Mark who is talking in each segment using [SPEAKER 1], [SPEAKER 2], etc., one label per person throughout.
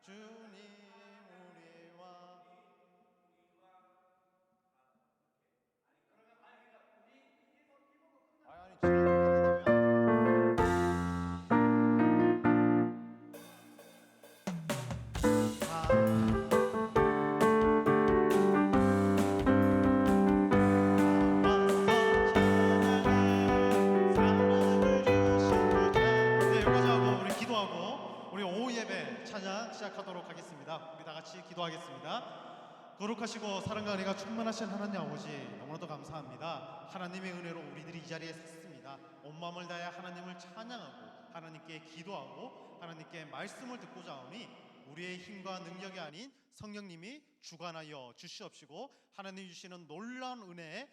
[SPEAKER 1] 주님 우리와 아니 우리 오후 예배 찬양 시작하도록 하겠습니다. 우리 다 같이 기도하겠습니다. 거룩하시고 사랑과 은혜가 충만하신 하나님 아버지, 너무나도 감사합니다. 하나님의 은혜로 우리들이 이 자리에 섰습니다. 온 마음을 다해 하나님을 찬양하고 하나님께 기도하고 하나님께 말씀을 듣고자 하오니 우리의 힘과 능력이 아닌 성령님이 주관하여 주시옵시고 하나님이 주시는 놀라운 은혜에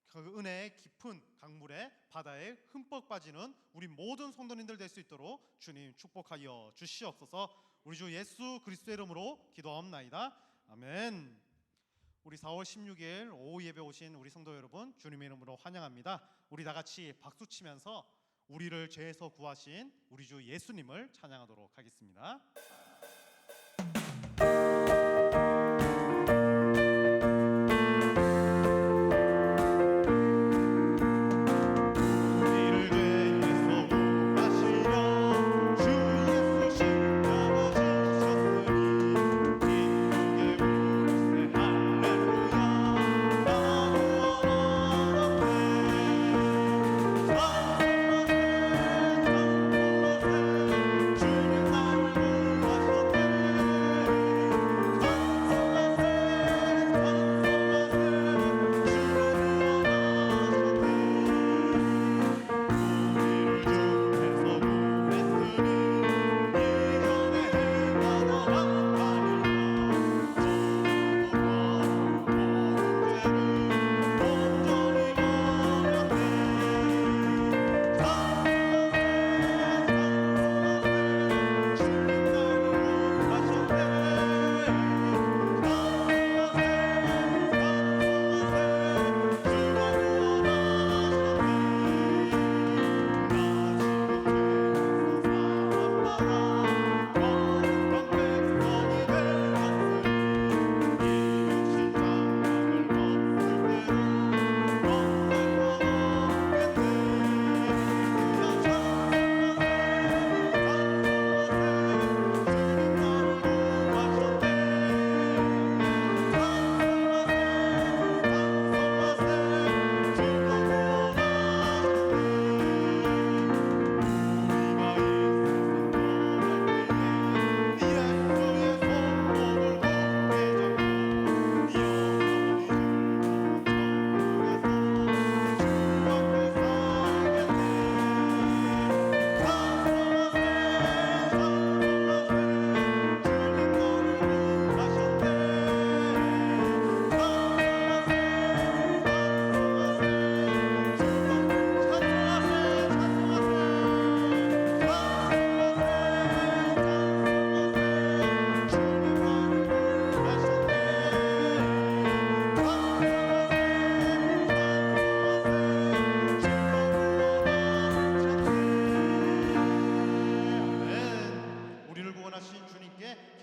[SPEAKER 1] 그 은혜의 깊은 강물에 바다에 흠뻑 빠지는 우리 모든 성도님들 될 수 있도록 주님 축복하여 주시옵소서. 우리 주 예수 그리스도의 이름으로 기도하옵나이다. 아멘. 우리 4월 16일 오후 예배 오신 우리 성도 여러분, 주님의 이름으로 환영합니다. 우리 다 같이 박수 치면서 우리를 죄에서 구하신 우리 주 예수님을 찬양하도록 하겠습니다.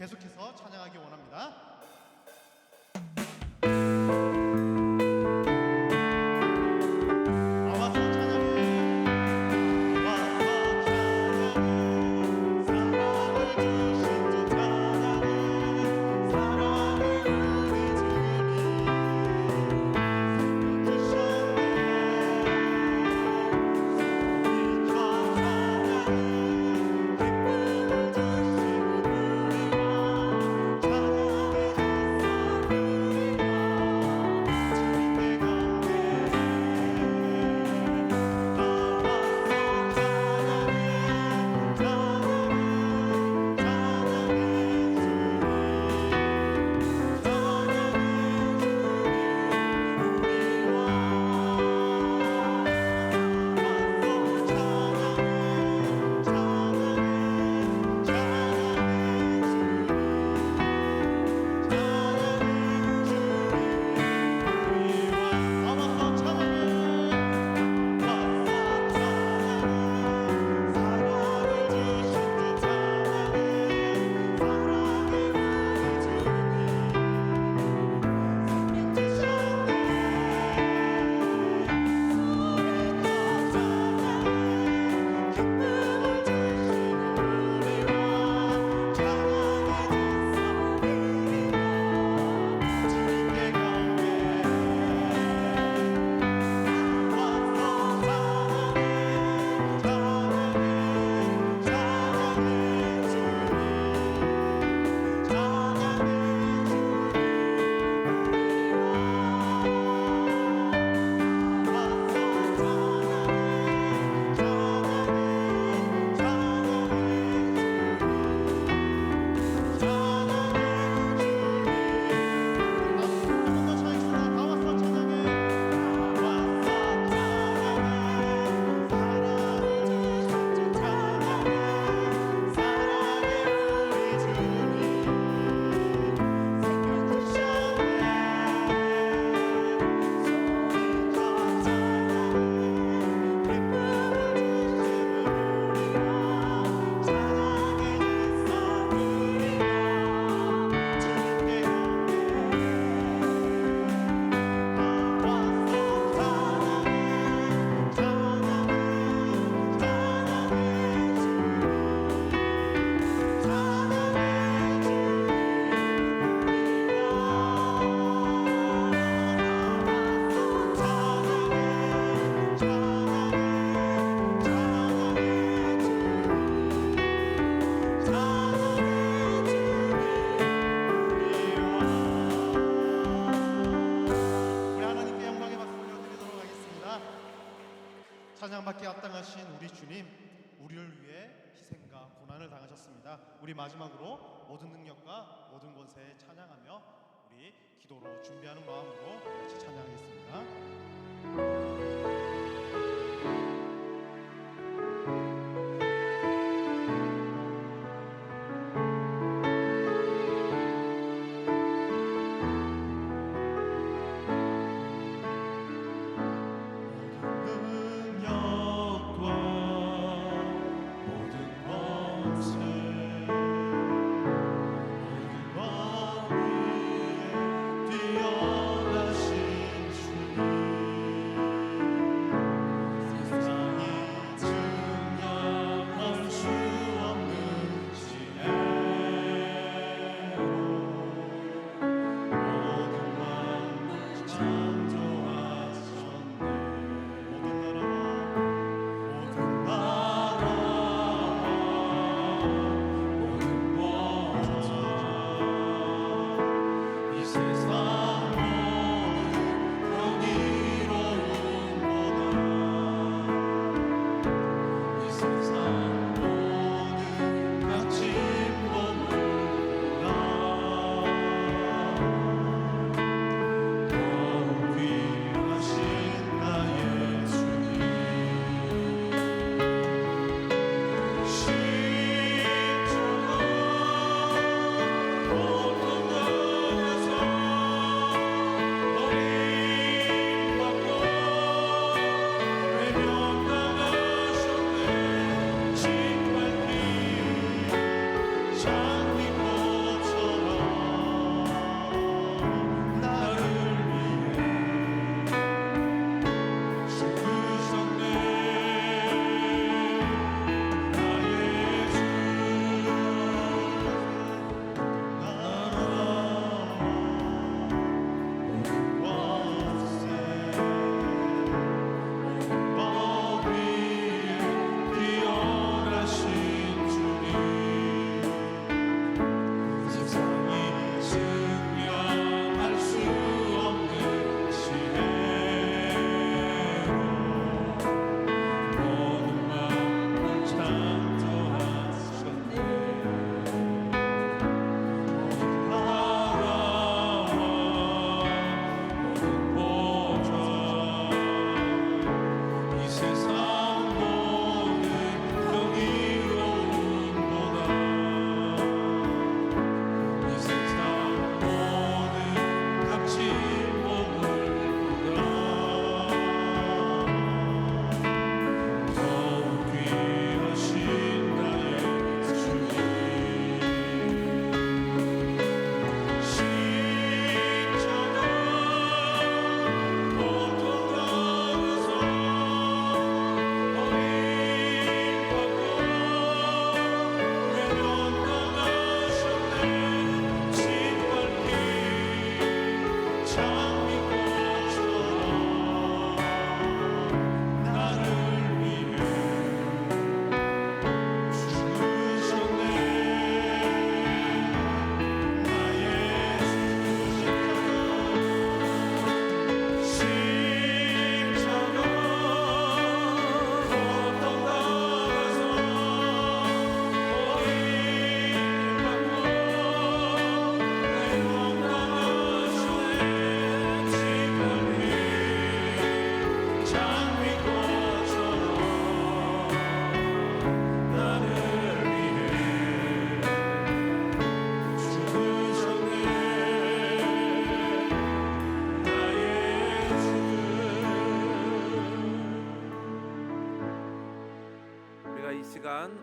[SPEAKER 1] 계속해서 찬양하기 원합니다. 주님, 우리를 위해 희생과 고난을 당하셨습니다. 우리 마지막으로 모든 능력과 모든 권세에 찬양하며 우리 기도로 준비하는 마음으로 같이 찬양하겠습니다.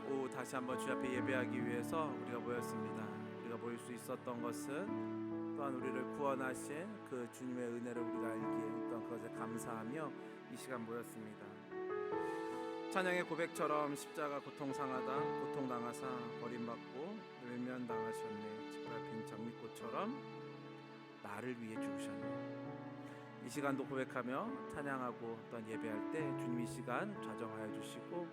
[SPEAKER 2] 오후 다시 한번 주 앞에 예배하기 위해서 우리가 모였습니다. 우리가 모일 수 있었던 것은 또한 우리를 구원하신 그 주님의 은혜를 우리가 알기에 또한 그것에 감사하며 이 시간 모였습니다. 찬양의 고백처럼 십자가 고통상하다 고통당하사 버림받고 외면당하셨네, 짓밟힌 장미꽃처럼 나를 위해 죽으셨네. 이 시간도 고백하며 찬양하고 또한 예배할 때 주님 이 시간 좌정하여 주시고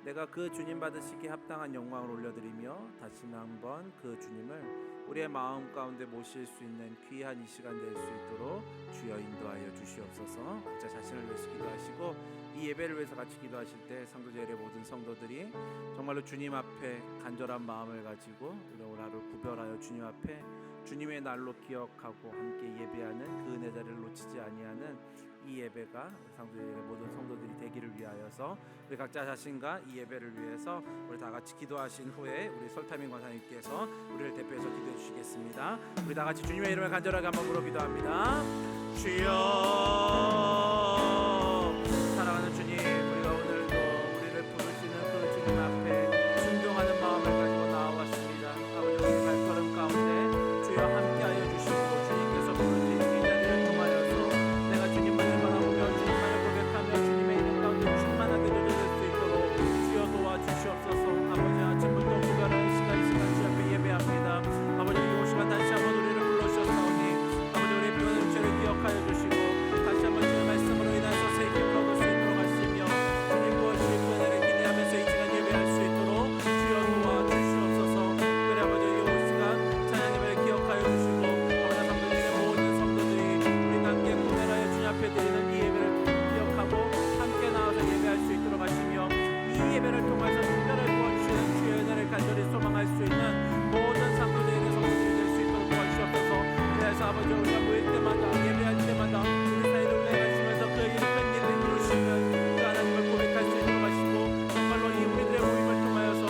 [SPEAKER 2] 내가 그 주님 받으시기에 합당한 영광을 올려드리며 다시 한번 그 주님을 우리의 마음 가운데 모실 수 있는 귀한 이 시간 될 수 있도록 주여 인도하여 주시옵소서. 각자 자신을 위해서 기도하시고 이 예배를 위해서 같이 기도하실 때 상도제일의 모든 성도들이 정말로 주님 앞에 간절한 마음을 가지고 오늘 하루 구별하여 주님 앞에 주님의 날로 기억하고 함께 예배하는 그 은혜 자리를 놓치지 아니하는 이 예배가 상도제일의 모든 성도들이 되기를 위하여서 우리 각자 자신과 이 예배를 위해서 우리 다 같이 기도하신 후에 우리 설타민 권사님께서 우리를 대표해서 기도해 주시겠습니다. 우리 다 같이 주님의 이름을 간절하게 한번 부르 기도합니다. 주여, 사랑하는 주님, 우리가 오늘도 우리를 부르시는 그 주님 앞에 순종하는 마음을 가지고 나와왔습니다. 아버지, 우리 발걸음 가운데 주여 함께하여 주시고 주님께서 부르신 이 자리를 통하여서 내가 주님만을 바라보며 주님만을 고백하며 주님의 이름 가운데 충만하게 도전할 수 있도록 주여 도와주시옵소서. 아버지, 아침부터 구별하는 시간 주 앞에 예배합니다. 아버지, 이 시간 다시 한번 우리를 불러주셨사오니 아버지, 우리의 피와 육체를 기억하여 주시고 다시 한번 주의 말씀으로 인하여서 새 힘을 얻을 수 있도록 하시며 주님 부어주실 은혜를 기대하면서 이 시간 예배할 수 있도록 주여 도와주시옵소서. 그래 아버지, 이 시간 찬양 예배를 기억하여 주시고 아버지, 성도들의 모든 성도들이 우리가 함께 구별하여 주님 앞에 드리는 이 예배를 기억하고 함께 나와서 예배할 수 있도록 하시며 이 예배를 통해서 특별히 도와주시는 주의 은혜를 간절히 소망할 수 있는 모든 성도들의 성도들이 될 수 있도록 도와주시옵소서. 그래서 아버지, 우리가 모일 때마다 예배할 때마다 우리 사이를 내가시면서 그 일을 큰 일을 이루시면 그 하나님을 고백할 수 있도록 하시고 정말로 이 우리들의 모임을 통하여서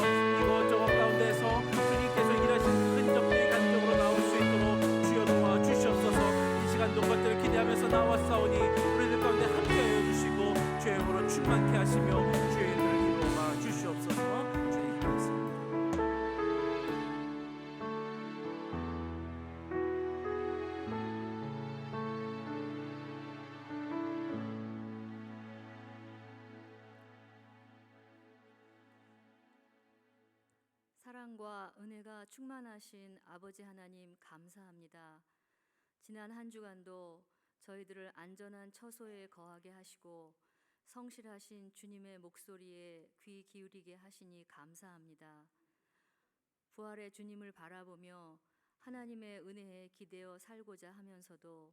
[SPEAKER 2] 이것저것 가운데서 주님께서 일하신 흔적들이 간적으로 나올 수 있도록 주여 도와주시옵소서. 이 시간도 것들을 기대하면서 나왔사오니 우리들 가운데 함께하여 주시고 주의 힘으로 충만케 하시며 주의 이름을 기도하 주시옵소서. 주님 감사합니다.
[SPEAKER 3] 사랑과 은혜가 충만하신 아버지 하나님 감사합니다. 지난 한 주간도 저희들을 안전한 처소에 거하게 하시고 성실하신 주님의 목소리에 귀 기울이게 하시니 감사합니다. 부활의 주님을 바라보며 하나님의 은혜에 기대어 살고자 하면서도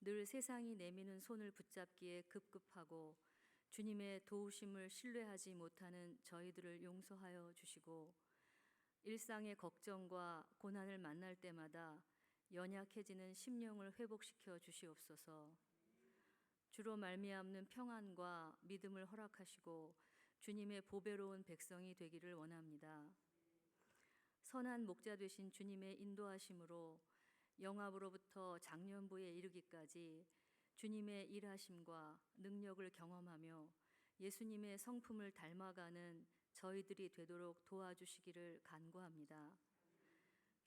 [SPEAKER 3] 늘 세상이 내미는 손을 붙잡기에 급급하고 주님의 도우심을 신뢰하지 못하는 저희들을 용서하여 주시고 일상의 걱정과 고난을 만날 때마다 연약해지는 심령을 회복시켜 주시옵소서. 주로 말미암는 평안과 믿음을 허락하시고 주님의 보배로운 백성이 되기를 원합니다. 선한 목자 되신 주님의 인도하심으로 영압으로부터 장년부에 이르기까지 주님의 일하심과 능력을 경험하며 예수님의 성품을 닮아가는 저희들이 되도록 도와주시기를 간구합니다.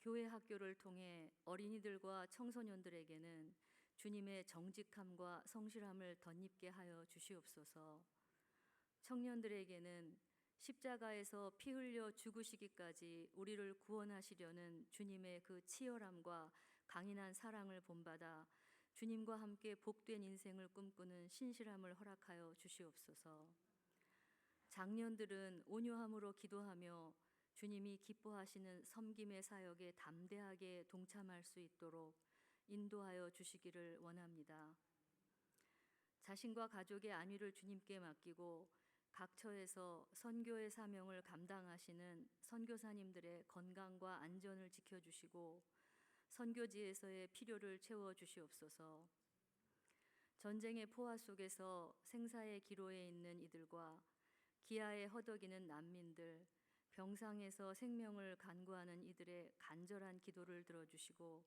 [SPEAKER 3] 교회 학교를 통해 어린이들과 청소년들에게는 주님의 정직함과 성실함을 덧입게 하여 주시옵소서. 청년들에게는 십자가에서 피 흘려 죽으시기까지 우리를 구원하시려는 주님의 그 치열함과 강인한 사랑을 본받아 주님과 함께 복된 인생을 꿈꾸는 신실함을 허락하여 주시옵소서. 장년들은 온유함으로 기도하며 주님이 기뻐하시는 섬김의 사역에 담대하게 동참할 수 있도록 인도하여 주시기를 원합니다. 자신과 가족의 안위를 주님께 맡기고 각 처에서 선교의 사명을 감당하시는 선교사님들의 건강과 안전을 지켜주시고 선교지에서의 필요를 채워주시옵소서. 전쟁의 포화 속에서 생사의 기로에 있는 이들과 기아에 허덕이는 난민들, 병상에서 생명을 간구하는 이들의 간절한 기도를 들어주시고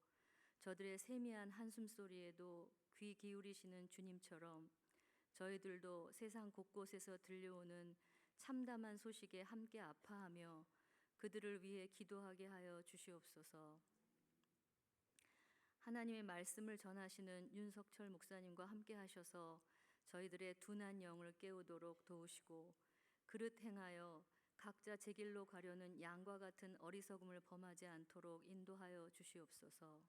[SPEAKER 3] 저들의 세미한 한숨소리에도 귀 기울이시는 주님처럼 저희들도 세상 곳곳에서 들려오는 참담한 소식에 함께 아파하며 그들을 위해 기도하게 하여 주시옵소서. 하나님의 말씀을 전하시는 윤석철 목사님과 함께 하셔서 저희들의 둔한 영을 깨우도록 도우시고 그릇 행하여 각자 제 길로 가려는 양과 같은 어리석음을 범하지 않도록 인도하여 주시옵소서.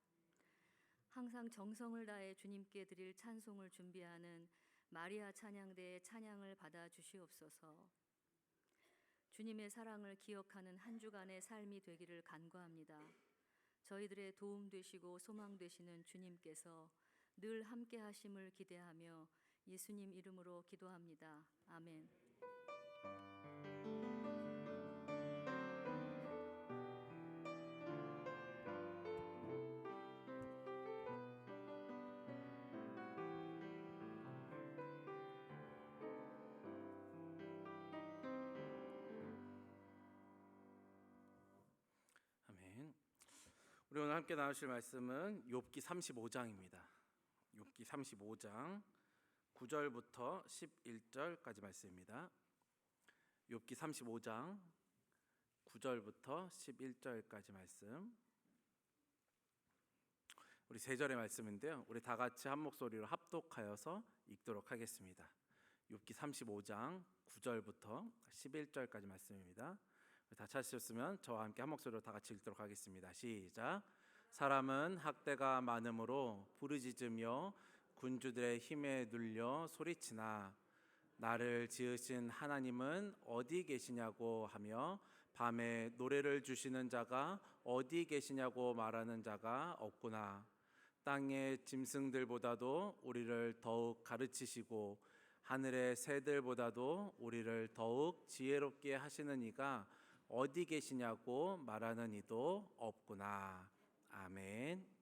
[SPEAKER 3] 항상 정성을 다해 주님께 드릴 찬송을 준비하는 마리아 찬양대의 찬양을 받아 주시옵소서. 주님의 사랑을 기억하는 한 주간의 삶이 되기를 간구합니다. 저희들의 도움 되시고 소망 되시는 주님께서 늘 함께 하심을 기대하며 예수님 이름으로 기도합니다. 아멘.
[SPEAKER 2] 아멘. 우리 오늘 함께 나누실 말씀은 욥기 35장입니다. 욥기 35장 9절부터 11절까지 말씀입니다. 욥기 35장 9절부터 11절까지 말씀. 우리 세 절의 말씀인데요. 우리 다 같이 한 목소리로 합독하여서 읽도록 하겠습니다. 욥기 35장 9절부터 11절까지 말씀입니다. 다 찾으셨으면 저와 함께 한 목소리로 다 같이 읽도록 하겠습니다. 시작. 사람은 학대가 많음으로 부르짖으며 군주들의 힘에 눌려 소리치나 나를 지으신 하나님은 어디 계시냐고 하며 밤에 노래를 주시는 자가 어디 계시냐고 말하는 자가 없구나. 땅의 짐승들보다도 우리를 더욱 가르치시고 하늘의 새들보다도 우리를 더욱 지혜롭게 하시는 이가 어디 계시냐고 말하는 이도 없구나. 아멘.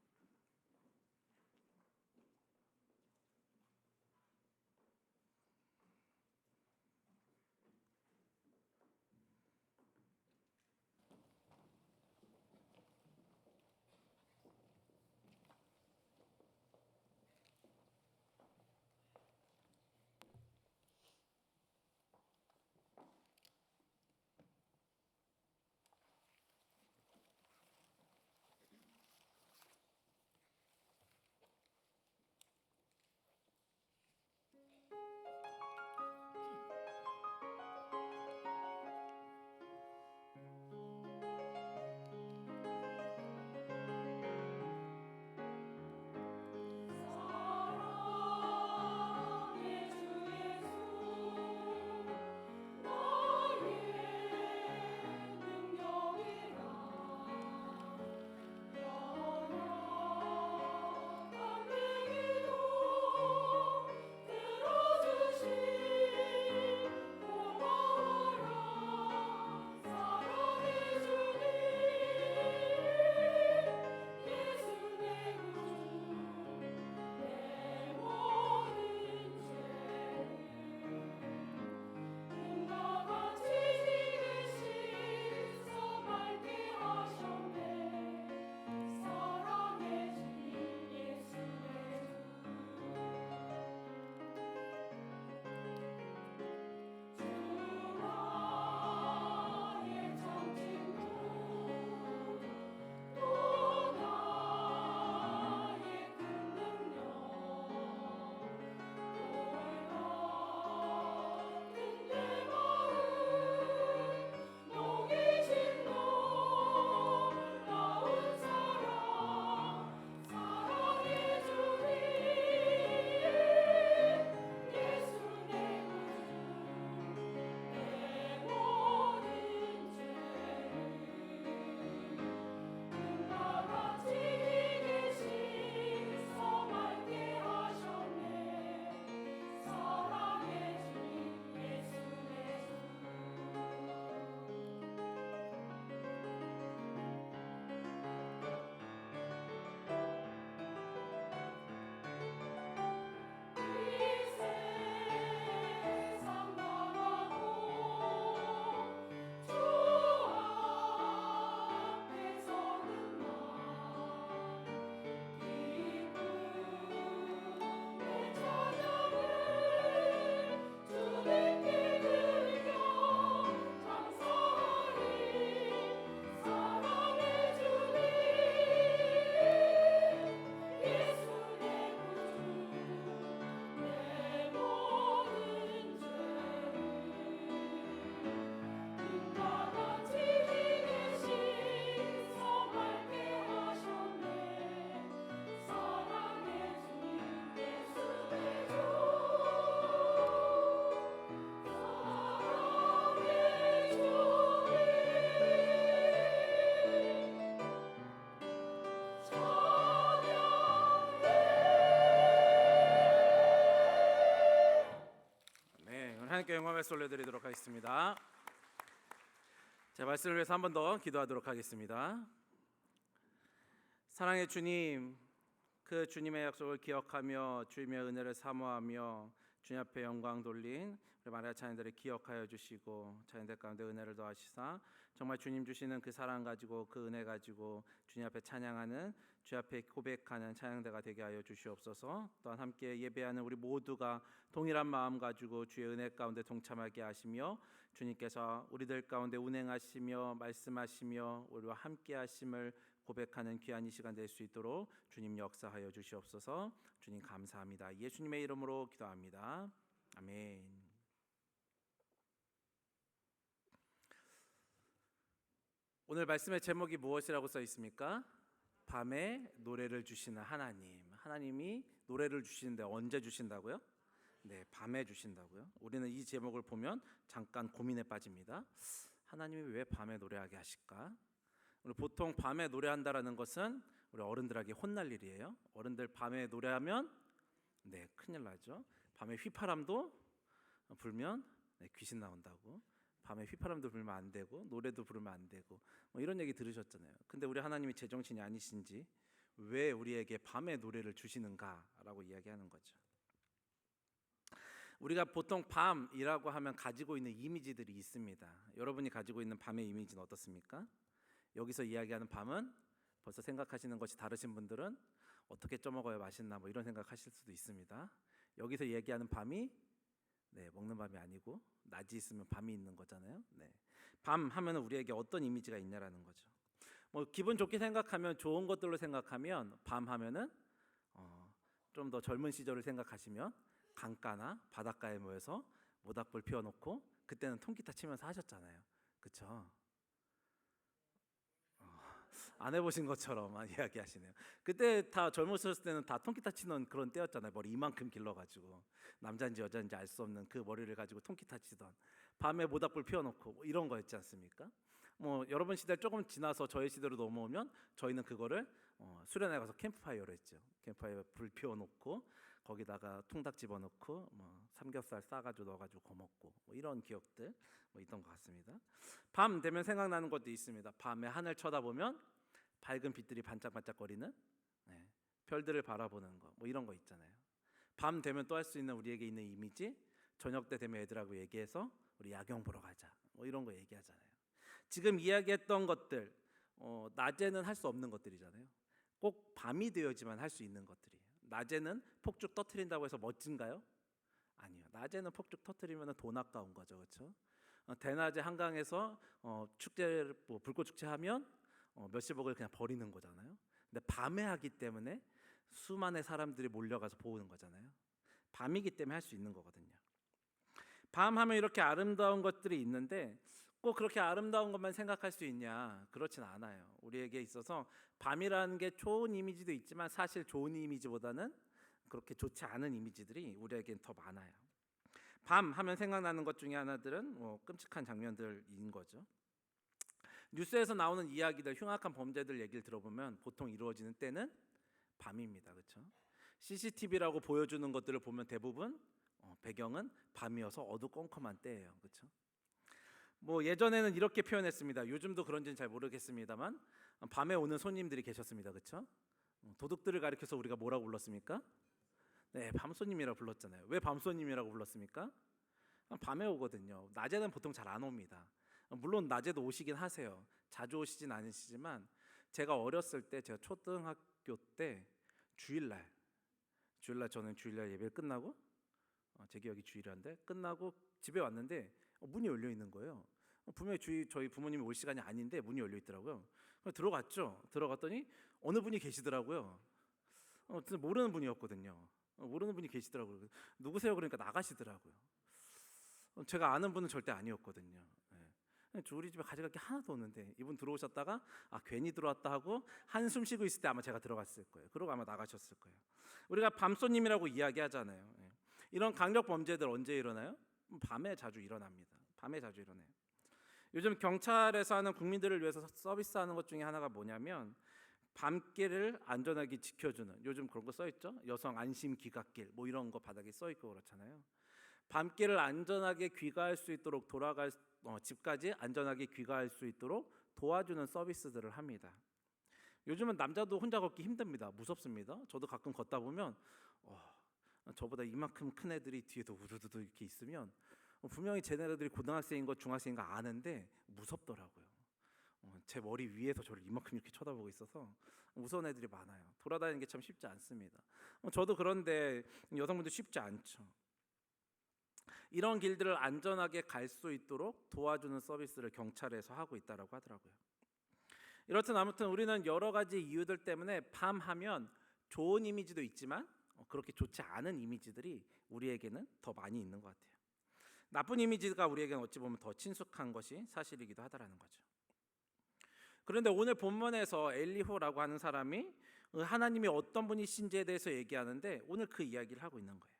[SPEAKER 2] 하나님께 영광 말씀 올려드리도록 하겠습니다. 자, 말씀을 위해서 한 번 더 기도하도록 하겠습니다. 사랑의 주님, 그 주님의 약속을 기억하며 주님의 은혜를 사모하며 주님 앞에 영광 돌린 우리 마리아 자녀들을 기억하여 주시고 자녀들 가운데 은혜를 더하시사 정말 주님 주시는 그 사랑 가지고 그 은혜 가지고 주님 앞에 찬양하는 주 앞에 고백하는 찬양대가 되게 하여 주시옵소서. 또한 함께 예배하는 우리 모두가 동일한 마음 가지고 주의 은혜 가운데 동참하게 하시며 주님께서 우리들 가운데 운행하시며 말씀하시며 우리와 함께 하심을 고백하는 귀한 이 시간 될 수 있도록 주님 역사하여 주시옵소서. 주님 감사합니다. 예수님의 이름으로 기도합니다. 아멘. 오늘 말씀의 제목이 무엇이라고 써 있습니까? 밤에 노래를 주시는 하나님. 하나님이 노래를 주시는데 언제 주신다고요? 네, 밤에 주신다고요. 우리는 이 제목을 보면 잠깐 고민에 빠집니다. 하나님이 왜 밤에 노래하게 하실까? 우리 보통 밤에 노래한다라는 것은 우리 어른들에게 혼날 일이에요. 어른들 밤에 노래하면 네, 큰일 나죠. 밤에 휘파람도 불면 네, 귀신 나온다고. 밤에 휘파람도 불면 안 되고 노래도 부르면 안 되고 뭐 이런 얘기 들으셨잖아요. 근데 우리 하나님이 제정신이 아니신지 왜 우리에게 밤에 노래를 주시는가라고 이야기하는 거죠. 우리가 보통 밤이라고 하면 가지고 있는 이미지들이 있습니다. 여러분이 가지고 있는 밤의 이미지는 어떻습니까? 여기서 이야기하는 밤은 벌써 생각하시는 것이 다르신 분들은 어떻게 쪄먹어야 맛있나 뭐 이런 생각하실 수도 있습니다. 여기서 얘기하는 밤이 네, 먹는 밤이 아니고 낮이 있으면 밤이 있는 거잖아요. 네. 밤 하면 우리에게 어떤 이미지가 있냐라는 거죠. 뭐 기분 좋게 생각하면 좋은 것들로 생각하면 밤 하면은 좀 더 젊은 시절을 생각하시면 강가나 바닷가에 모여서 모닥불 피워놓고 그때는 통기타 치면서 하셨잖아요. 그렇죠? 안 해보신 것처럼 이야기하시네요. 그때 다 젊으셨을 때는 다 통기타 치는 그런 때였잖아요. 머리 이만큼 길러가지고 남자인지 여자인지 알 수 없는 그 머리를 가지고 통기타 치던 밤에 모닥불 피워놓고 뭐 이런 거였지 않습니까? 뭐 여러분 시대 조금 지나서 저희 시대로 넘어오면 저희는 그거를 수련회 가서 캠프파이어로 했죠. 캠프파이어 불 피워놓고 거기다가 통닭 집어넣고 뭐 삼겹살 싸가지고 넣어가지고 거먹고 뭐 이런 기억들 뭐 있던 것 같습니다. 밤 되면 생각나는 것도 있습니다. 밤에 하늘 쳐다보면 밝은 빛들이 반짝반짝거리는 네, 별들을 바라보는 거 뭐 이런 거 있잖아요. 밤 되면 또 할 수 있는 우리에게 있는 이미지 저녁 때 되면 애들하고 얘기해서 우리 야경 보러 가자 뭐 이런 거 얘기하잖아요. 지금 이야기했던 것들 낮에는 할 수 없는 것들이잖아요. 꼭 밤이 되어야지만 할 수 있는 것들이에요. 낮에는 폭죽 터트린다고 해서 멋진가요? 아니요. 낮에는 폭죽 터트리면 돈 아까운 거죠, 그렇죠? 대낮에 한강에서 축제를 뭐 불꽃 축제 하면 몇십억을 그냥 버리는 거잖아요. 근데 밤에 하기 때문에 수많은 사람들이 몰려가서 보는 거잖아요. 밤이기 때문에 할 수 있는 거거든요. 밤 하면 이렇게 아름다운 것들이 있는데 꼭 그렇게 아름다운 것만 생각할 수 있냐? 그렇진 않아요. 우리에게 있어서 밤이라는 게 좋은 이미지도 있지만 사실 좋은 이미지보다는 그렇게 좋지 않은 이미지들이 우리에겐 더 많아요. 밤 하면 생각나는 것 중에 하나들은 끔찍한 장면들인 거죠. 뉴스에서 나오는 이야기들, 흉악한 범죄들 얘기를 들어보면 보통 이루어지는 때는 밤입니다. 그렇죠? CCTV라고 보여주는 것들을 보면 대부분 배경은 밤이어서 어두컴컴한 때예요. 그렇죠? 뭐 예전에는 이렇게 표현했습니다. 요즘도 그런지는 잘 모르겠습니다만 밤에 오는 손님들이 계셨습니다. 그렇죠? 도둑들을 가리켜서 우리가 뭐라고 불렀습니까? 네, 밤손님이라고 불렀잖아요. 왜 밤손님이라고 불렀습니까? 밤에 오거든요. 낮에는 보통 잘 안 옵니다. 물론 낮에도 오시긴 하세요. 자주 오시진 않으시지만 제가 어렸을 때 제가 초등학교 때 주일날 저는 주일날 예배 끝나고 제 기억이 주일인데 끝나고 집에 왔는데 문이 열려 있는 거예요. 분명히 저희 부모님이 올 시간이 아닌데 문이 열려 있더라고요. 들어갔죠. 들어갔더니 어느 분이 계시더라고요. 모르는 분이었거든요. 모르는 분이 계시더라고요. 누구세요? 그러니까 나가시더라고요. 제가 아는 분은 절대 아니었거든요. 우리 집에 가져갈 게 하나도 없는데 이분 들어오셨다가 괜히 들어왔다 하고 한숨 쉬고 있을 때 아마 제가 들어갔을 거예요. 그러고 아마 나가셨을 거예요. 우리가 밤손님이라고 이야기하잖아요. 이런 강력 범죄들 언제 일어나요? 밤에 자주 일어납니다. 밤에 자주 일어나요. 요즘 경찰에서 하는 국민들을 위해서 서비스하는 것 중에 하나가 뭐냐면 밤길을 안전하게 지켜주는, 요즘 그런 거 써 있죠. 여성 안심 기갓길 뭐 이런 거 바닥에 써 있고 그렇잖아요. 밤길을 안전하게 귀가할 수 있도록 집까지 안전하게 귀가할 수 있도록 도와주는 서비스들을 합니다. 요즘은 남자도 혼자 걷기 힘듭니다. 무섭습니다. 저도 가끔 걷다 보면 저보다 이만큼 큰 애들이 뒤에도 우르르 이렇게 있으면 분명히 쟤네들이 고등학생인 거 중학생인 거 아는데 무섭더라고요. 제 머리 위에서 저를 이만큼 이렇게 쳐다보고 있어서 무서운 애들이 많아요. 돌아다니는 게 참 쉽지 않습니다. 저도 그런데 여성분들 쉽지 않죠. 이런 길들을 안전하게 갈 수 있도록 도와주는 서비스를 경찰에서 하고 있다라고 하더라고요. 이렇든 아무튼 우리는 여러 가지 이유들 때문에 밤하면 좋은 이미지도 있지만 그렇게 좋지 않은 이미지들이 우리에게는 더 많이 있는 것 같아요. 나쁜 이미지가 우리에게는 어찌 보면 더 친숙한 것이 사실이기도 하다라는 거죠. 그런데 오늘 본문에서 엘리후라고 하는 사람이 하나님이 어떤 분이신지에 대해서 얘기하는데 오늘 그 이야기를 하고 있는 거예요.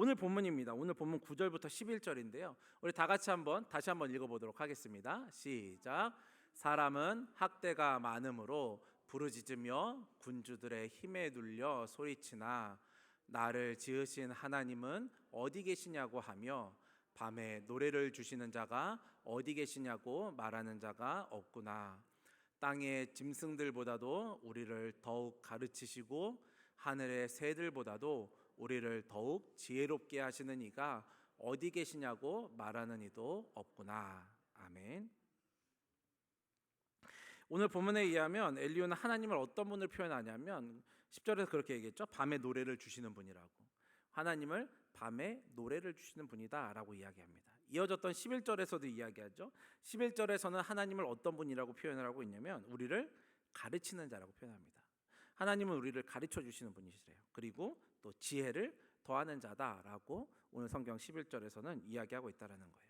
[SPEAKER 2] 오늘 본문입니다. 오늘 본문 9절부터 11절인데요. 우리 다 같이 다시 한번 읽어보도록 하겠습니다. 시작. 사람은 학대가 많음으로 부르짖으며 군주들의 힘에 눌려 소리치나 나를 지으신 하나님은 어디 계시냐고 하며 밤에 노래를 주시는 자가 어디 계시냐고 말하는 자가 없구나. 땅의 짐승들보다도 우리를 더욱 가르치시고 하늘의 새들보다도 우리를 더욱 지혜롭게 하시는 이가 어디 계시냐고 말하는 이도 없구나. 아멘. 오늘 본문에 의하면 엘리후는 하나님을 어떤 분을 표현하냐면 10절에서 그렇게 얘기했죠. 밤에 노래를 주시는 분이라고. 하나님을 밤에 노래를 주시는 분이다 라고 이야기합니다. 이어졌던 11절에서도 이야기하죠. 11절에서는 하나님을 어떤 분이라고 표현을 하고 있냐면 우리를 가르치는 자라고 표현합니다. 하나님은 우리를 가르쳐 주시는 분이시래요. 그리고 또 지혜를 더하는 자다라고 오늘 성경 11절에서는 이야기하고 있다라는 거예요.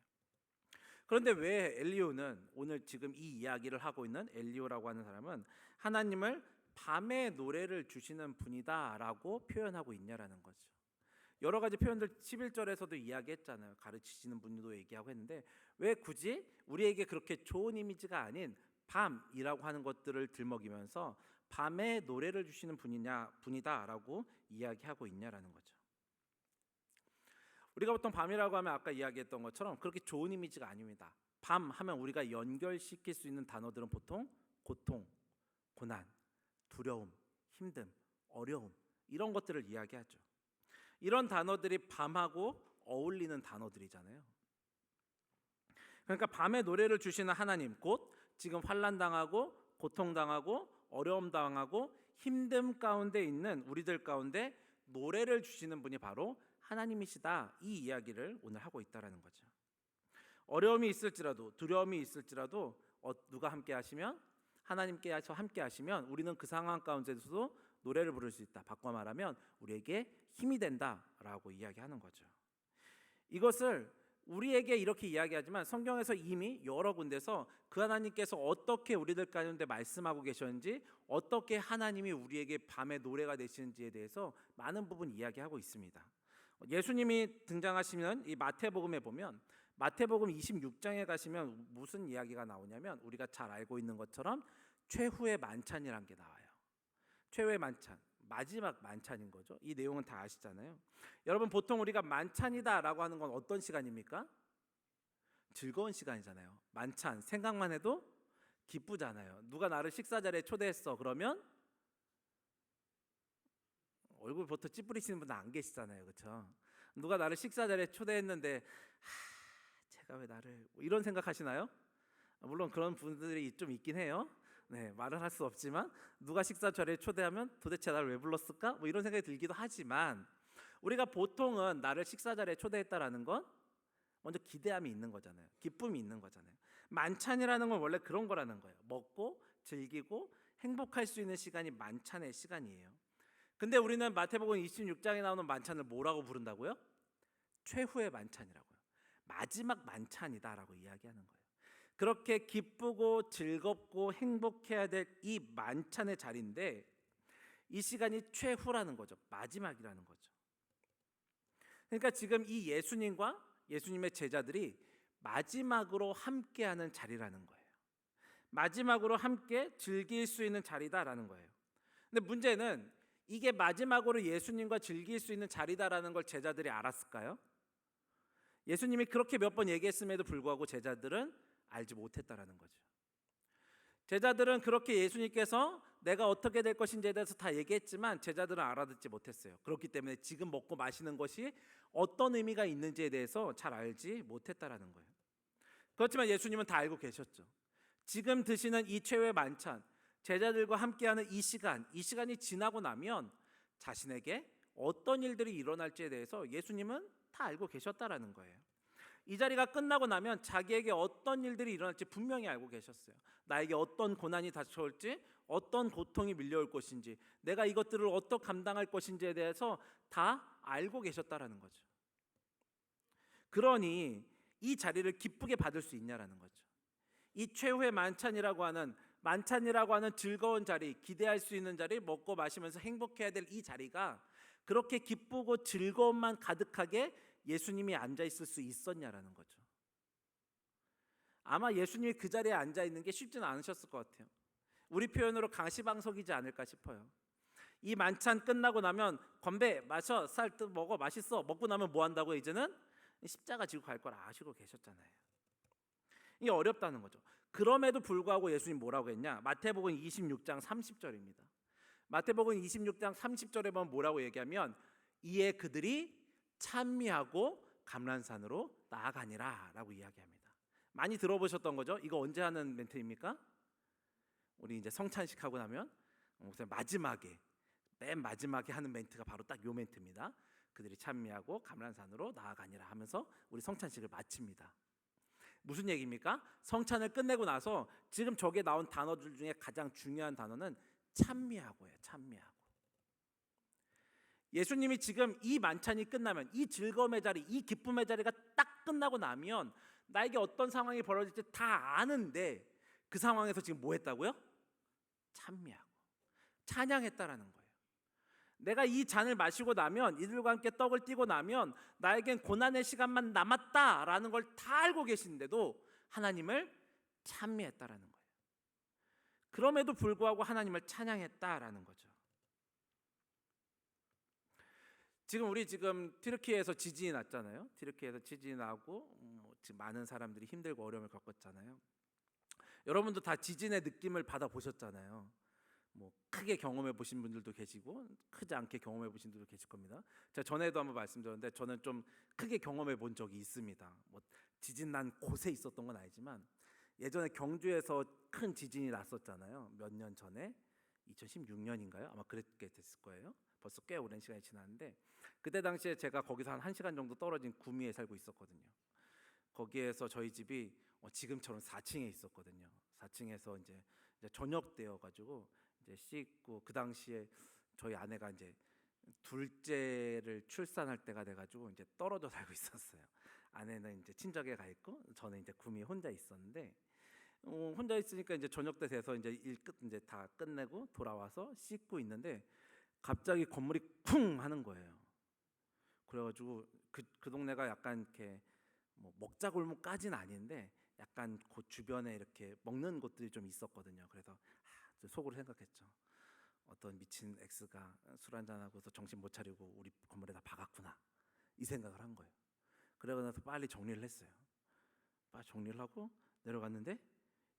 [SPEAKER 2] 그런데 왜 엘리후는 오늘 지금 이 이야기를 하고 있는 엘리후라고 하는 사람은 하나님을 밤에 노래를 주시는 분이다라고 표현하고 있냐라는 거죠. 여러 가지 표현들 11절에서도 이야기했잖아요. 가르치시는 분도 얘기하고 했는데 왜 굳이 우리에게 그렇게 좋은 이미지가 아닌 밤이라고 하는 것들을 들먹이면서 밤에 노래를 주시는 분이다라고 이야기하고 있냐라는 거죠. 우리가 보통 밤이라고 하면 아까 이야기했던 것처럼 그렇게 좋은 이미지가 아닙니다. 밤 하면 우리가 연결시킬 수 있는 단어들은 보통 고통, 고난, 두려움, 힘듦, 어려움 이런 것들을 이야기하죠. 이런 단어들이 밤하고 어울리는 단어들이잖아요. 그러니까 밤에 노래를 주시는 하나님, 곧 지금 환난당하고 고통당하고 어려움당하고 힘듦 가운데 있는 우리들 가운데 노래를 주시는 분이 바로 하나님이시다. 이 이야기를 오늘 하고 있다라는 거죠. 어려움이 있을지라도 두려움이 있을지라도 누가 함께 하시면 하나님께서 함께 하시면 우리는 그 상황 가운데서도 노래를 부를 수 있다. 바꿔 말하면 우리에게 힘이 된다라고 이야기하는 거죠. 이것을 우리에게 이렇게 이야기하지만 성경에서 이미 여러 군데서 그 하나님께서 어떻게 우리들 가운데 말씀하고 계셨는지 어떻게 하나님이 우리에게 밤의 노래가 되시는지에 대해서 많은 부분 이야기하고 있습니다. 예수님이 등장하시는 이 마태복음에 보면 마태복음 26장에 가시면 무슨 이야기가 나오냐면 우리가 잘 알고 있는 것처럼 최후의 만찬이라는 게 나와요. 최후의 만찬, 마지막 만찬인 거죠. 이 내용은 다 아시잖아요. 여러분 보통 우리가 만찬이다라고 하는 건 어떤 시간입니까? 즐거운 시간이잖아요. 만찬 생각만 해도 기쁘잖아요. 누가 나를 식사 자리에 초대했어 그러면 얼굴부터 찌푸리시는 분은 안 계시잖아요. 그렇죠? 누가 나를 식사 자리에 초대했는데 제가 왜 나를 이런 생각하시나요? 물론 그런 분들이 좀 있긴 해요. 네, 말은 할 수 없지만 누가 식사 자리에 초대하면 도대체 나를 왜 불렀을까? 뭐 이런 생각이 들기도 하지만 우리가 보통은 나를 식사 자리에 초대했다라는 건 먼저 기대함이 있는 거잖아요. 기쁨이 있는 거잖아요. 만찬이라는 건 원래 그런 거라는 거예요. 먹고 즐기고 행복할 수 있는 시간이 만찬의 시간이에요. 근데 우리는 마태복음 26장에 나오는 만찬을 뭐라고 부른다고요? 최후의 만찬이라고요. 마지막 만찬이다라고 이야기하는 거예요. 그렇게 기쁘고 즐겁고 행복해야 될 이 만찬의 자리인데 이 시간이 최후라는 거죠. 마지막이라는 거죠. 그러니까 지금 이 예수님과 예수님의 제자들이 마지막으로 함께하는 자리라는 거예요. 마지막으로 함께 즐길 수 있는 자리다라는 거예요. 근데 문제는 이게 마지막으로 예수님과 즐길 수 있는 자리다라는 걸 제자들이 알았을까요? 예수님이 그렇게 몇 번 얘기했음에도 불구하고 제자들은 알지 못했다라는 거죠. 제자들은 그렇게 예수님께서 내가 어떻게 될 것인지에 대해서 다 얘기했지만 제자들은 알아듣지 못했어요. 그렇기 때문에 지금 먹고 마시는 것이 어떤 의미가 있는지에 대해서 잘 알지 못했다라는 거예요. 그렇지만 예수님은 다 알고 계셨죠. 지금 드시는 이 최후의 만찬, 제자들과 함께하는 이 시간이 지나고 나면 자신에게 어떤 일들이 일어날지에 대해서 예수님은 다 알고 계셨다라는 거예요. 이 자리가 끝나고 나면 자기에게 어떤 일들이 일어날지 분명히 알고 계셨어요. 나에게 어떤 고난이 닥쳐올지, 어떤 고통이 밀려올 것인지, 내가 이것들을 어떻게 감당할 것인지에 대해서 다 알고 계셨다라는 거죠. 그러니 이 자리를 기쁘게 받을 수 있냐라는 거죠. 이 최후의 만찬이라고 하는 즐거운 자리, 기대할 수 있는 자리, 먹고 마시면서 행복해야 될 이 자리가 그렇게 기쁘고 즐거움만 가득하게 예수님이 앉아 있을 수 있었냐라는 거죠. 아마 예수님이 그 자리에 앉아 있는 게 쉽지는 않으셨을 것 같아요. 우리 표현으로 가시방석이지 않을까 싶어요. 이 만찬 끝나고 나면 건배, 마셔, 쌀 먹어, 맛있어. 먹고 나면 뭐 한다고? 이제는 십자가 지고 갈 걸 아시고 계셨잖아요. 이게 어렵다는 거죠. 그럼에도 불구하고 예수님 뭐라고 했냐? 마태복음 26장 30절입니다. 마태복음 26장 30절에 보면 뭐라고 얘기하면 이에 그들이 찬미하고 감람산으로 나아가니라 라고 이야기합니다. 많이 들어보셨던 거죠? 이거 언제 하는 멘트입니까? 우리 이제 성찬식 하고 나면 마지막에 맨 마지막에 하는 멘트가 바로 딱 요 멘트입니다. 그들이 찬미하고 감람산으로 나아가니라 하면서 우리 성찬식을 마칩니다. 무슨 얘기입니까? 성찬을 끝내고 나서 지금 저게 나온 단어들 중에 가장 중요한 단어는 찬미하고예요. 찬미하고. 예수님이 지금 이 만찬이 끝나면 이 즐거움의 자리, 이 기쁨의 자리가 딱 끝나고 나면 나에게 어떤 상황이 벌어질지 다 아는데 그 상황에서 지금 뭐 했다고요? 찬미하고 찬양했다라는 거예요. 내가 이 잔을 마시고 나면 이들과 함께 떡을 띠고 나면 나에겐 고난의 시간만 남았다라는 걸 다 알고 계신데도 하나님을 찬미했다라는 거예요. 그럼에도 불구하고 하나님을 찬양했다라는 거죠. 우리 튀르키예에서 지진이 났잖아요. 튀르키예에서 지진이 나고 지금 많은 사람들이 힘들고 어려움을 겪었잖아요. 여러분도 다 지진의 느낌을 받아 보셨잖아요. 크게 경험해 보신 분들도 계시고 크지 않게 경험해 보신 분들도 계실 겁니다. 제가 전에도 한번 말씀드렸는데 저는 좀 크게 경험해 본 적이 있습니다. 지진 난 곳에 있었던 건 아니지만 예전에 경주에서 큰 지진이 났었잖아요. 몇 년 전에 2016년인가요? 아마 그렇게 됐을 거예요. 벌써 꽤 오랜 시간이 지났는데 그때 당시에 제가 거기서 한 1시간 정도 떨어진 구미에 살고 있었거든요. 거기에서 저희 집이 지금처럼 4층에 있었거든요. 4층에서 이제 저녁 때여가지고 이제 씻고 그 당시에 저희 아내가 이제 둘째를 출산할 때가 돼가지고 이제 떨어져 살고 있었어요. 아내는 이제 친정에 가 있고 저는 이제 구미에 혼자 있었는데 혼자 있으니까 이제 저녁 때 돼서 이제 이제 다 끝내고 돌아와서 씻고 있는데 갑자기 건물이 쿵 하는 거예요. 그래가지고 그 동네가 약간 이렇게 먹자골목까지는 아닌데 약간 그 주변에 이렇게 먹는 곳들이 좀 있었거든요. 그래서 속으로 생각했죠. 어떤 미친 X가 술 한잔하고서 정신 못 차리고 우리 건물에다 박았구나 이 생각을 한 거예요. 그러고 나서 빨리 정리를 했어요. 빨리 정리를 하고 내려갔는데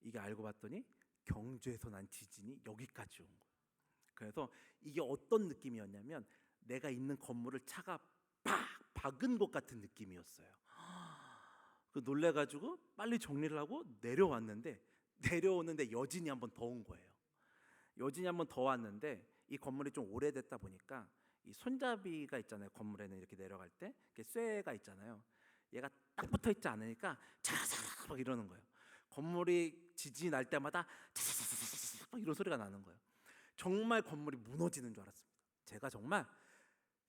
[SPEAKER 2] 이게 알고 봤더니 경주에서 난 지진이 여기까지 온 거예요. 그래서 이게 어떤 느낌이었냐면 내가 있는 건물을 차가 팍 박은 것 같은 느낌이었어요. 놀래가지고 빨리 정리를 하고 내려왔는데 여진이 한 번 더 온 거예요. 여진이 한 번 더 왔는데 이 건물이 좀 오래됐다 보니까 이 손잡이가 있잖아요. 건물에는 이렇게 내려갈 때 이렇게 쇠가 있잖아요. 얘가 딱 붙어 있지 않으니까 차사삭 막 이러는 거예요. 건물이 지진이 날 때마다 차사삭 막 이런 소리가 나는 거예요. 정말 건물이 무너지는 줄 알았습니다. 제가 정말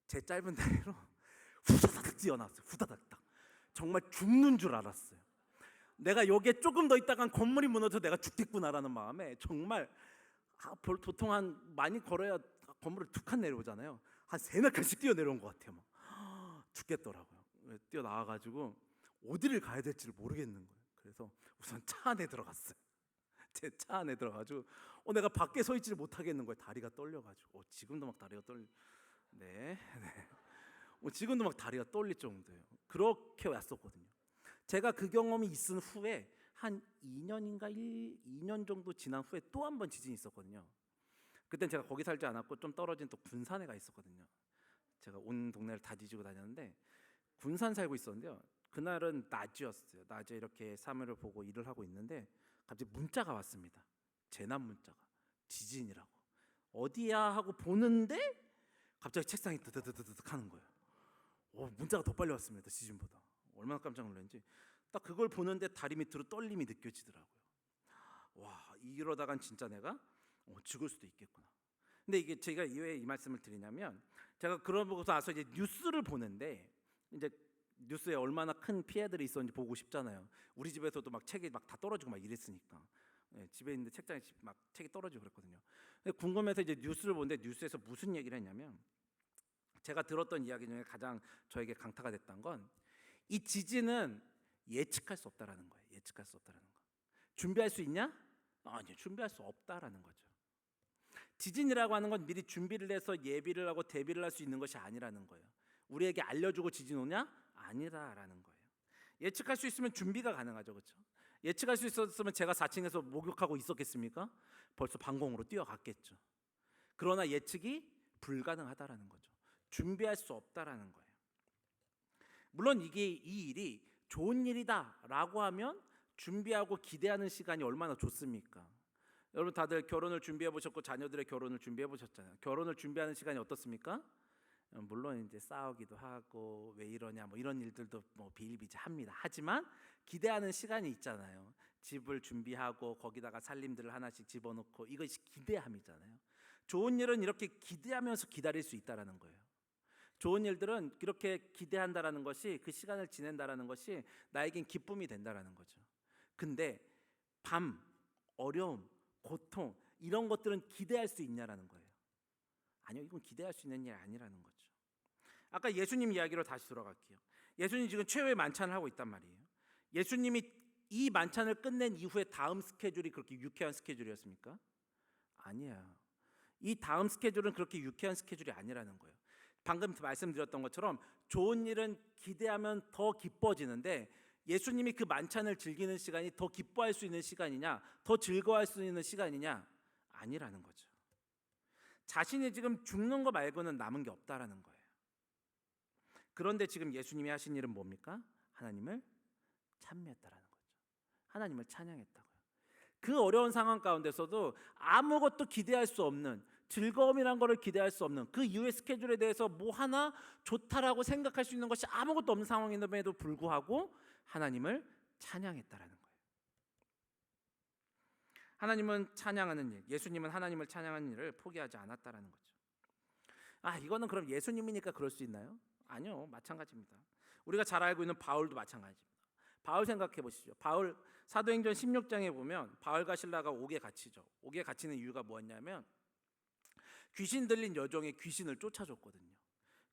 [SPEAKER 2] 제 짧은 다리로 후다닥 뛰어나왔어요. 후다닥 딱. 정말 죽는 줄 알았어요. 내가 여기에 조금 더 있다간 건물이 무너져 내가 죽겠구나라는 마음에 정말 보통 많이 걸어야 건물을 2칸 내려오잖아요. 한 3-4칸씩 뛰어 내려온 것 같아요. 죽겠더라고요. 뛰어 나와가지고 어디를 가야 될지를 모르겠는 거예요. 그래서 우선 차 안에 들어갔어요. 제 차 안에 들어가지고 내가 밖에 서 있지를 못하겠는 거예요. 다리가 떨려가지고 지금도 막 다리가 떨려. 네. 지금도 막 다리가 떨릴 정도예요. 그렇게 왔었거든요. 제가 그 경험이 있은 후에 한 2년인가 2년 정도 지난 후에 또 한 번 지진이 있었거든요. 그땐 제가 거기 살지 않았고 좀 떨어진 또 군산에 가 있었거든요. 제가 온 동네를 다 뒤지고 다녔는데 군산 살고 있었는데요. 그날은 낮이었어요. 낮에 이렇게 사무를 보고 일을 하고 있는데 갑자기 문자가 왔습니다. 재난 문자가. 지진이라고. 어디야 하고 보는데 갑자기 책상이 드드드드득 하는 거예요. 문자가 더 빨리 왔습니다. 지진보다. 얼마나 깜짝 놀랐는지. 딱 그걸 보는데 다리 밑으로 떨림이 느껴지더라고요. 와, 이러다간 진짜 내가 죽을 수도 있겠구나. 근데 이게 제가 왜 이 말씀을 드리냐면 제가 그러고 나서 이제 뉴스를 보는데 이제 뉴스에 얼마나 큰 피해들이 있었는지 보고 싶잖아요. 우리 집에서도 막 책이 막 다 떨어지고 막 이랬으니까. 집에 있는데 책장에 막 책이 떨어지고 그랬거든요. 근데 궁금해서 이제 뉴스를 보는데 뉴스에서 무슨 얘기를 했냐면 제가 들었던 이야기 중에 가장 저에게 강타가 됐던 건 이 지진은 예측할 수 없다라는 거예요. 예측할 수 없다라는 거. 준비할 수 있냐? 아니요, 준비할 수 없다라는 거죠. 지진이라고 하는 건 미리 준비를 해서 예비를 하고 대비를 할 수 있는 것이 아니라는 거예요. 우리에게 알려주고 지진 오냐? 아니다라는 거예요. 예측할 수 있으면 준비가 가능하죠, 그렇죠? 예측할 수 있었으면 제가 4층에서 목욕하고 있었겠습니까? 벌써 방공으로 뛰어갔겠죠. 그러나 예측이 불가능하다라는 거죠. 준비할 수 없다라는 거예요. 물론 이 일이 좋은 일이다라고 하면 준비하고 기대하는 시간이 얼마나 좋습니까? 여러분 다들 결혼을 준비해 보셨고 자녀들의 결혼을 준비해 보셨잖아요. 결혼을 준비하는 시간이 어떻습니까? 물론 이제 싸우기도 하고 왜 이러냐 뭐 이런 일들도 뭐 비일비재합니다. 하지만 기대하는 시간이 있잖아요. 집을 준비하고 거기다가 살림들을 하나씩 집어넣고 이것이 기대함이잖아요. 좋은 일은 이렇게 기대하면서 기다릴 수 있다라는 거예요. 좋은 일들은 이렇게 기대한다라는 것이 그 시간을 지낸다라는 것이 나에겐 기쁨이 된다라는 거죠. 근데 밤, 어려움, 고통 이런 것들은 기대할 수 있냐라는 거예요. 아니요, 이건 기대할 수 있는 일이 아니라는 거죠. 아까 예수님 이야기로 다시 돌아갈게요. 예수님 지금 최후의 만찬을 하고 있단 말이에요. 예수님이 이 만찬을 끝낸 이후에 다음 스케줄이 그렇게 유쾌한 스케줄이었습니까? 아니에요. 이 다음 스케줄은 그렇게 유쾌한 스케줄이 아니라는 거예요. 방금 말씀드렸던 것처럼 좋은 일은 기대하면 더 기뻐지는데 예수님이 그 만찬을 즐기는 시간이 더 기뻐할 수 있는 시간이냐, 더 즐거워할 수 있는 시간이냐? 아니라는 거죠. 자신이 지금 죽는 거 말고는 남은 게 없다라는 거예요. 그런데 지금 예수님이 하신 일은 뭡니까? 하나님을 찬미했다라는 거죠. 하나님을 찬양했다고요. 그 어려운 상황 가운데서도 아무것도 기대할 수 없는, 즐거움이란 거를 기대할 수 없는, 그 이후의 스케줄에 대해서 뭐 하나 좋다라고 생각할 수 있는 것이 아무것도 없는 상황임에도 불구하고 하나님을 찬양했다라는 거예요. 하나님은 찬양하는 일, 예수님은 하나님을 찬양하는 일을 포기하지 않았다라는 거죠. 이거는 그럼 예수님이니까 그럴 수 있나요? 아니요, 마찬가지입니다. 우리가 잘 알고 있는 바울도 마찬가지입니다. 바울 생각해 보시죠. 바울 사도행전 16장에 보면 바울과 실라가 옥에 갇히죠. 옥에 갇히는 이유가 뭐였냐면 귀신 들린 여종의 귀신을 쫓아줬거든요.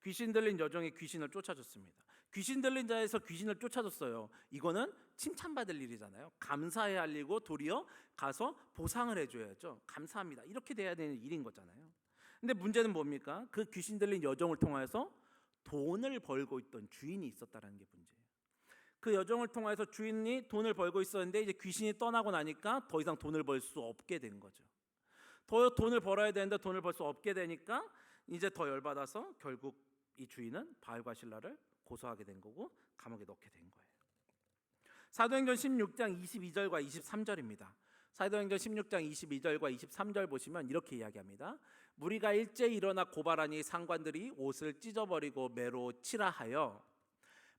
[SPEAKER 2] 귀신 들린 여종의 귀신을 쫓아줬습니다. 귀신 들린 자에서 귀신을 쫓아줬어요. 이거는 칭찬받을 일이잖아요. 감사해야 할 일이고 도리어 가서 보상을 해줘야죠. 감사합니다. 이렇게 돼야 되는 일인 거잖아요. 근데 문제는 뭡니까? 그 귀신 들린 여종을 통해서 돈을 벌고 있던 주인이 있었다는 게 문제예요. 그 여종을 통해서 주인이 돈을 벌고 있었는데 이제 귀신이 떠나고 나니까 더 이상 돈을 벌 수 없게 된 거죠. 더 돈을 벌어야 되는데 돈을 벌 수 없게 되니까 이제 더 열받아서 결국 이 주인은 바울과 실라를 고소하게 된 거고 감옥에 넣게 된 거예요. 사도행전 16장 22절과 23절입니다. 사도행전 16장 22절과 23절 보시면 이렇게 이야기합니다. 무리가 일제히 일어나 고발하니 상관들이 옷을 찢어버리고 매로 치라 하여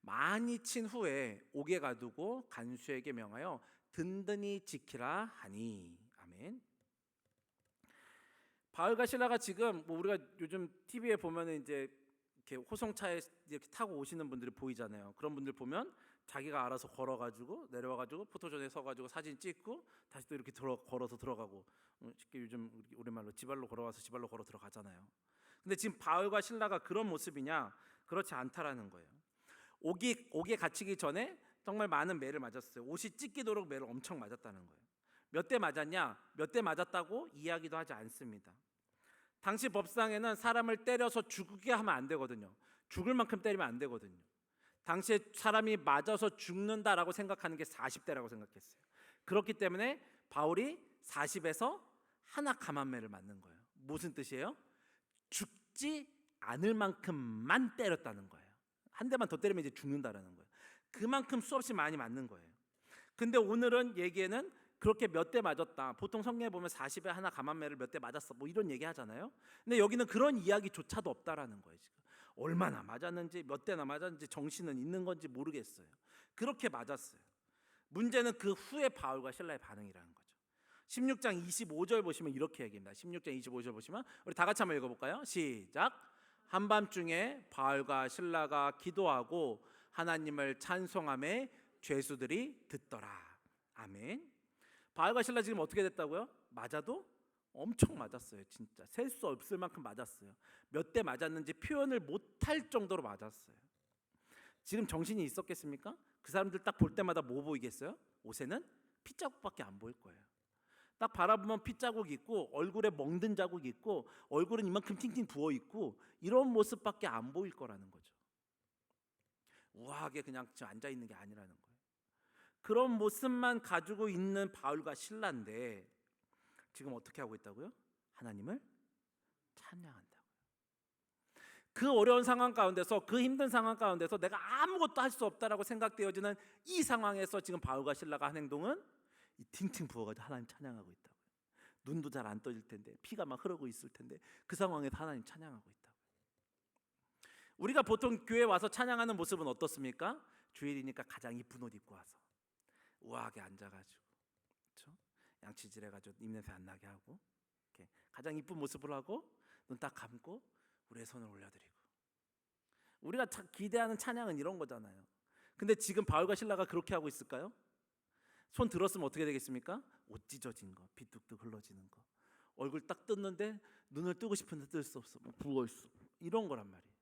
[SPEAKER 2] 많이 친 후에 옥에 가두고 간수에게 명하여 든든히 지키라 하니. 아멘. 바울과 실라가 지금 우리가 요즘 TV에 보면은 이제 이렇게 호송차에 이렇게 타고 오시는 분들이 보이잖아요. 그런 분들 보면 자기가 알아서 걸어가지고 내려와가지고 포토존에 서가지고 사진 찍고 다시 또 이렇게 걸어서 들어가고 쉽게 요즘 우리말로 지발로 걸어와서 지발로 걸어 들어가잖아요. 근데 지금 바울과 실라가 그런 모습이냐? 그렇지 않다라는 거예요. 옥에 갇히기 전에 정말 많은 매를 맞았어요. 옷이 찢기도록 매를 엄청 맞았다는 거예요. 몇 대 맞았냐? 몇 대 맞았다고 이야기도 하지 않습니다. 당시 법상에는 사람을 때려서 죽게 하면 안 되거든요. 죽을 만큼 때리면 안 되거든요. 당시에 사람이 맞아서 죽는다라고 생각하는 게 40대라고 생각했어요. 그렇기 때문에 바울이 40에서 하나 감한매를 맞는 거예요. 무슨 뜻이에요? 죽지 않을 만큼만 때렸다는 거예요. 한 대만 더 때리면 이제 죽는다라는 거예요. 그만큼 수없이 많이 맞는 거예요. 근데 오늘은 얘기에는 그렇게 몇 대 맞았다. 보통 성경에 보면 40에 하나 감한매를 몇 대 맞았어. 뭐 이런 얘기 하잖아요. 근데 여기는 그런 이야기조차도 없다라는 거예요. 지금 얼마나 맞았는지, 몇 대나 맞았는지 정신은 있는 건지 모르겠어요. 그렇게 맞았어요. 문제는 그 후에 바울과 실라의 반응이라는 거죠. 16장 25절 보시면 이렇게 얘기합니다. 16장 25절 보시면 우리 다 같이 한번 읽어볼까요? 시작. 한밤중에 바울과 실라가 기도하고 하나님을 찬송하며 죄수들이 듣더라. 아멘. 바울과 실라 지금 어떻게 됐다고요? 맞아도 엄청 맞았어요. 진짜 셀 수 없을 만큼 맞았어요. 몇 대 맞았는지 표현을 못할 정도로 맞았어요. 지금 정신이 있었겠습니까? 그 사람들 딱 볼 때마다 뭐 보이겠어요? 옷에는 핏자국밖에 안 보일 거예요. 딱 바라보면 핏자국 있고 얼굴에 멍든 자국 있고 얼굴은 이만큼 팅팅 부어 있고 이런 모습밖에 안 보일 거라는 거죠. 우아하게 그냥 앉아 있는 게 아니라는 거예요. 그런 모습만 가지고 있는 바울과 실라인데 지금 어떻게 하고 있다고요? 하나님을 찬양한다고요. 그 어려운 상황 가운데서, 그 힘든 상황 가운데서 내가 아무것도 할 수 없다라고 생각되어지는 이 상황에서 지금 바울과 실라가 한 행동은 이 팅팅 부어가지고 하나님 찬양하고 있다고요. 눈도 잘 안 떠질 텐데, 피가 막 흐르고 있을 텐데 그 상황에서 하나님 찬양하고 있다고요. 우리가 보통 교회 와서 찬양하는 모습은 어떻습니까? 주일이니까 가장 이쁜 옷 입고 와서 우아하게 앉아가지고, 그렇죠? 양치질해가지고 입냄새 안 나게 하고, 이렇게 가장 이쁜 모습을 하고 눈 딱 감고 우리의 손을 올려드리고, 우리가 기대하는 찬양은 이런 거잖아요. 근데 지금 바울과 실라가 그렇게 하고 있을까요? 손 들었으면 어떻게 되겠습니까? 옷 찢어진 거, 피 뚝뚝 흘러지는 거, 얼굴 딱 떴는데 눈을 뜨고 싶은데 뜰 수 없어, 뭐 부어있어, 이런 거란 말이에요.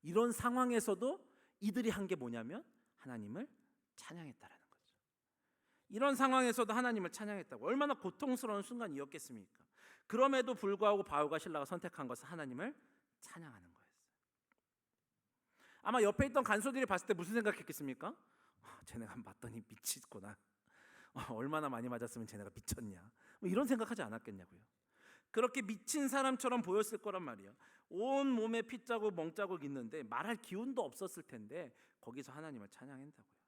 [SPEAKER 2] 이런 상황에서도 이들이 한 게 뭐냐면 하나님을 찬양했다라는 거죠. 이런 상황에서도 하나님을 찬양했다고. 얼마나 고통스러운 순간이었겠습니까? 그럼에도 불구하고 바울과 실라가 선택한 것은 하나님을 찬양하는 거였어요. 아마 옆에 있던 간수들이 봤을 때 무슨 생각했겠습니까? 쟤네가 맞더니 미치구나. 얼마나 많이 맞았으면 쟤네가 미쳤냐, 뭐 이런 생각하지 않았겠냐고요. 그렇게 미친 사람처럼 보였을 거란 말이에요. 온 몸에 핏자국 멍자국 있는데 말할 기운도 없었을 텐데 거기서 하나님을 찬양한다고요.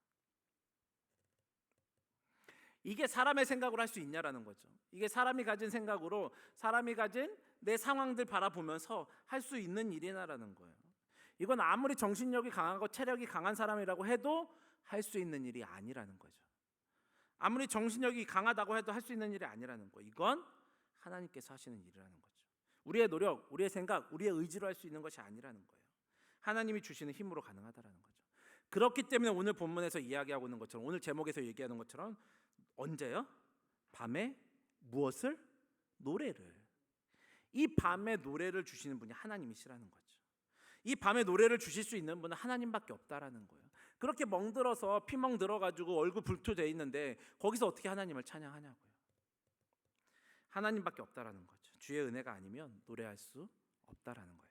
[SPEAKER 2] 이게 사람의 생각으로 할 수 있냐라는 거죠. 이게 사람이 가진 생각으로, 사람이 가진 내 상황들 바라보면서 할 수 있는 일이냐라는 거예요. 이건 아무리 정신력이 강하고 체력이 강한 사람이라고 해도 할 수 있는 일이 아니라는 거죠. 아무리 정신력이 강하다고 해도 할 수 있는 일이 아니라는 거예요. 이건 하나님께서 하시는 일이라는 거죠. 우리의 노력, 우리의 생각, 우리의 의지로 할 수 있는 것이 아니라는 거예요. 하나님이 주시는 힘으로 가능하다라는 거죠. 그렇기 때문에 오늘 본문에서 이야기하고 있는 것처럼, 오늘 제목에서 얘기하는 것처럼 언제요? 밤에 무엇을? 노래를. 이 밤에 노래를 주시는 분이 하나님이시라는 거죠. 이 밤에 노래를 주실 수 있는 분은 하나님밖에 없다라는 거예요. 그렇게 멍들어서 피멍 들어가지고 얼굴 불토돼 있는데 거기서 어떻게 하나님을 찬양하냐고요. 하나님밖에 없다라는 거죠. 주의 은혜가 아니면 노래할 수 없다라는 거예요.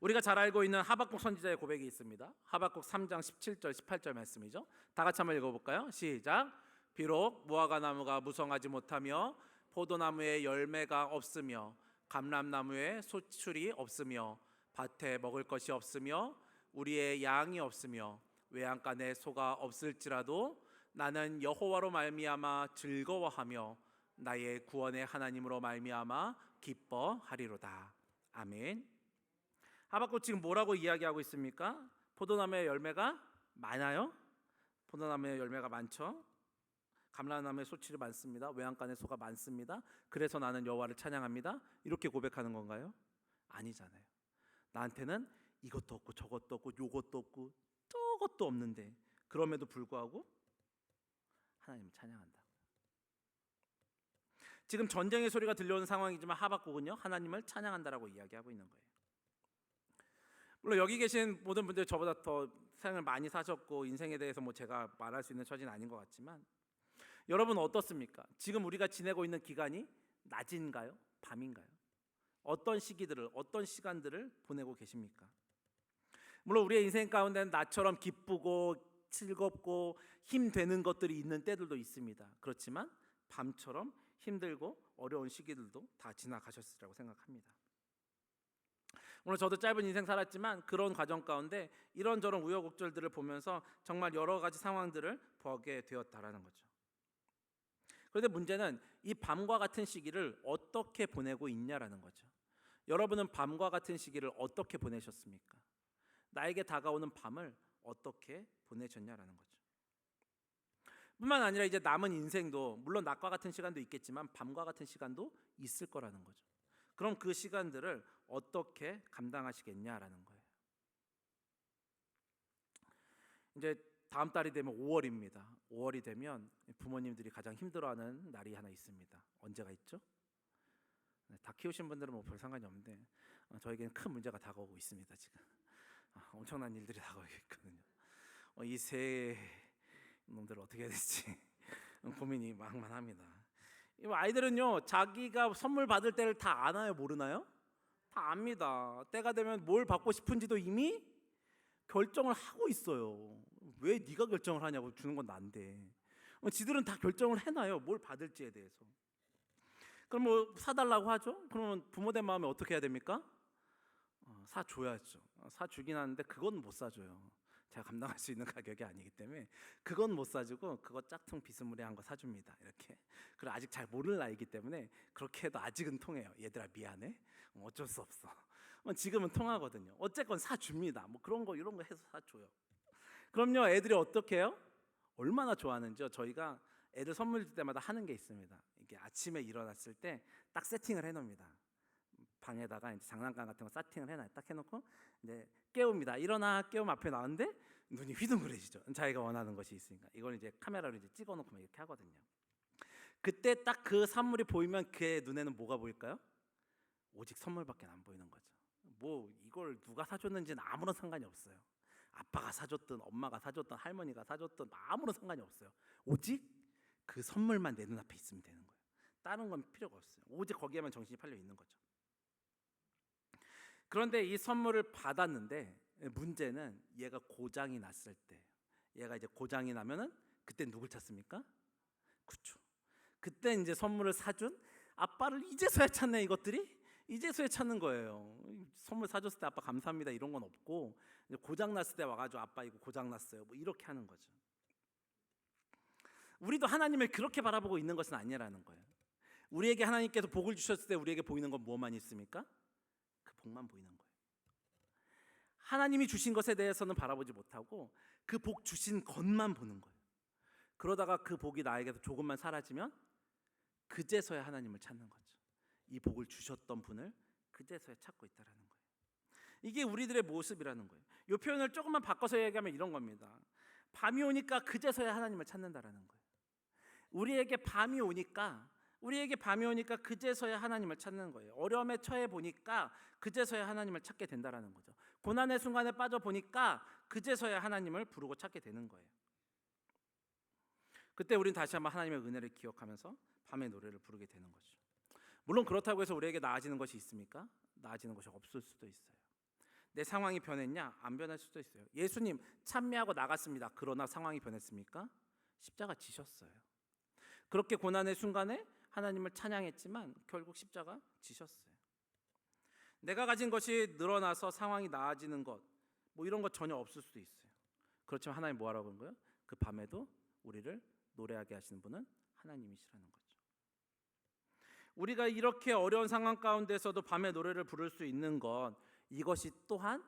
[SPEAKER 2] 우리가 잘 알고 있는 하박국 선지자의 고백이 있습니다. 하박국 3장 17절 18절 말씀이죠. 다 같이 한번 읽어볼까요? 시작. 비록 무화과 나무가 무성하지 못하며 포도나무에 열매가 없으며 감람나무에 소출이 없으며 밭에 먹을 것이 없으며 우리의 양이 없으며 외양간에 내 소가 없을지라도 나는 여호와로 말미암아 즐거워하며 나의 구원의 하나님으로 말미암아 기뻐하리로다. 아멘. 하박국 지금 뭐라고 이야기하고 있습니까? 포도나무의 열매가 많아요? 포도나무의 열매가 많죠. 감람나무의 소출이 많습니다. 외양간에 소가 많습니다. 그래서 나는 여호와를 찬양합니다. 이렇게 고백하는 건가요? 아니잖아요. 나한테는 이것도 없고 저것도 없고 요것도 없고 저것도 없는데 그럼에도 불구하고 하나님을 찬양한다. 지금 전쟁의 소리가 들려오는 상황이지만 하박국은요, 하나님을 찬양한다라고 이야기하고 있는 거예요. 물론 여기 계신 모든 분들 저보다 더 생을 많이 사셨고 인생에 대해서 뭐 제가 말할 수 있는 처지는 아닌 것 같지만, 여러분 어떻습니까? 지금 우리가 지내고 있는 기간이 낮인가요? 밤인가요? 어떤 시기들을, 어떤 시간들을 보내고 계십니까? 물론 우리의 인생 가운데는 나처럼 기쁘고 즐겁고 힘되는 것들이 있는 때들도 있습니다. 그렇지만 밤처럼 힘들고 어려운 시기들도 다 지나가셨으리라고 생각합니다. 오늘 저도 짧은 인생 살았지만 그런 과정 가운데 이런저런 우여곡절들을 보면서 정말 여러 가지 상황들을 보게 되었다라는 거죠. 그런데 문제는 이 밤과 같은 시기를 어떻게 보내고 있냐라는 거죠. 여러분은 밤과 같은 시기를 어떻게 보내셨습니까? 나에게 다가오는 밤을 어떻게 보내셨냐라는 거죠. 뿐만 아니라 이제 남은 인생도 물론 낮과 같은 시간도 있겠지만 밤과 같은 시간도 있을 거라는 거죠. 그럼 그 시간들을 어떻게 감당하시겠냐라는 거예요. 이제 다음 달이 되면 5월입니다. 5월이 되면 부모님들이 가장 힘들어하는 날이 하나 있습니다. 언제가 있죠? 다 키우신 분들은 뭐 별 상관이 없는데 저에게는 큰 문제가 다가오고 있습니다. 지금 엄청난 일들이 다가오고 있거든요. 이 세 놈들을 어떻게 해야 될지 고민이 막만합니다. 아이들은요 자기가 선물 받을 때를 다 아나요, 모르나요? 다 압니다. 때가 되면 뭘 받고 싶은지도 이미 결정을 하고 있어요. 왜 네가 결정을 하냐고, 주는 건 난데. 지들은 다 결정을 해놔요, 뭘 받을지에 대해서. 그럼 뭐 사달라고 하죠? 그러면 부모된 마음에 어떻게 해야 됩니까? 사줘야죠. 사주긴 하는데 그건 못 사줘요. 제가 감당할 수 있는 가격이 아니기 때문에 그건 못 사주고 그거 짝퉁 비스무리한 거 사줍니다. 이렇게. 그리고 아직 잘 모르는 나이기 때문에 그렇게 해도 아직은 통해요. 얘들아 미안해. 어쩔 수 없어. 지금은 통하거든요. 어쨌건 사줍니다. 뭐 그런 거 이런 거 해서 사줘요. 그럼요 애들이 어떻게 해요? 얼마나 좋아하는지요. 저희가 애들 선물 줄 때마다 하는 게 있습니다. 이게 아침에 일어났을 때 딱 세팅을 해놓습니다. 방에다가 이제 장난감 같은 거 세팅을 해놔요. 딱 해놓고 이제 깨웁니다. 일어나. 깨우면 앞에 나오는데 눈이 휘둥그레지죠. 자기가 원하는 것이 있으니까 이걸 이제 카메라로 이제 찍어놓고 막 이렇게 하거든요. 그때 딱 그 선물이 보이면 그의 눈에는 뭐가 보일까요? 오직 선물밖에 안 보이는 거죠. 뭐 이걸 누가 사줬는지는 아무런 상관이 없어요. 아빠가 사줬든 엄마가 사줬든 할머니가 사줬든 아무런 상관이 없어요. 오직 그 선물만 내 눈앞에 있으면 되는 거예요. 다른 건 필요가 없어요. 오직 거기에만 정신이 팔려 있는 거죠. 그런데 이 선물을 받았는데 문제는 얘가 고장이 났을 때, 얘가 이제 고장이 나면은 그때 누굴 찾습니까? 그렇죠. 그때 이제 선물을 사준 아빠를 이제서야 찾네. 이것들이 이제서야 찾는 거예요. 선물 사줬을 때 아빠 감사합니다 이런 건 없고 고장 났을 때 와가지고 아빠 이거 고장 났어요 뭐 이렇게 하는 거죠. 우리도 하나님을 그렇게 바라보고 있는 것은 아니라는 거예요. 우리에게 하나님께서 복을 주셨을 때 우리에게 보이는 건 뭐만 있습니까? 그 복만 보이는 거예요. 하나님이 주신 것에 대해서는 바라보지 못하고 그 복 주신 것만 보는 거예요. 그러다가 그 복이 나에게서 조금만 사라지면 그제서야 하나님을 찾는 거죠. 이 복을 주셨던 분을 그제서야 찾고 있다라는 거예요. 이게 우리들의 모습이라는 거예요. 이 표현을 조금만 바꿔서 얘기하면 이런 겁니다. 밤이 오니까 그제서야 하나님을 찾는다라는 거예요. 우리에게 밤이 오니까 그제서야 하나님을 찾는 거예요. 어려움에 처해 보니까 그제서야 하나님을 찾게 된다라는 거죠. 고난의 순간에 빠져 보니까 그제서야 하나님을 부르고 찾게 되는 거예요. 그때 우리는 다시 한번 하나님의 은혜를 기억하면서 밤의 노래를 부르게 되는 거죠. 물론 그렇다고 해서 우리에게 나아지는 것이 있습니까? 나아지는 것이 없을 수도 있어요. 내 상황이 변했냐? 안 변할 수도 있어요. 예수님 찬미하고 나갔습니다. 그러나 상황이 변했습니까? 십자가 지셨어요. 그렇게 고난의 순간에 하나님을 찬양했지만 결국 십자가 지셨어요. 내가 가진 것이 늘어나서 상황이 나아지는 것, 뭐 이런 것 전혀 없을 수도 있어요. 그렇지만 하나님 뭐 하라고 하는 거예요? 그 밤에도 우리를 노래하게 하시는 분은 하나님이시라는 거죠. 우리가 이렇게 어려운 상황 가운데서도 밤에 노래를 부를 수 있는 것, 이것이 또한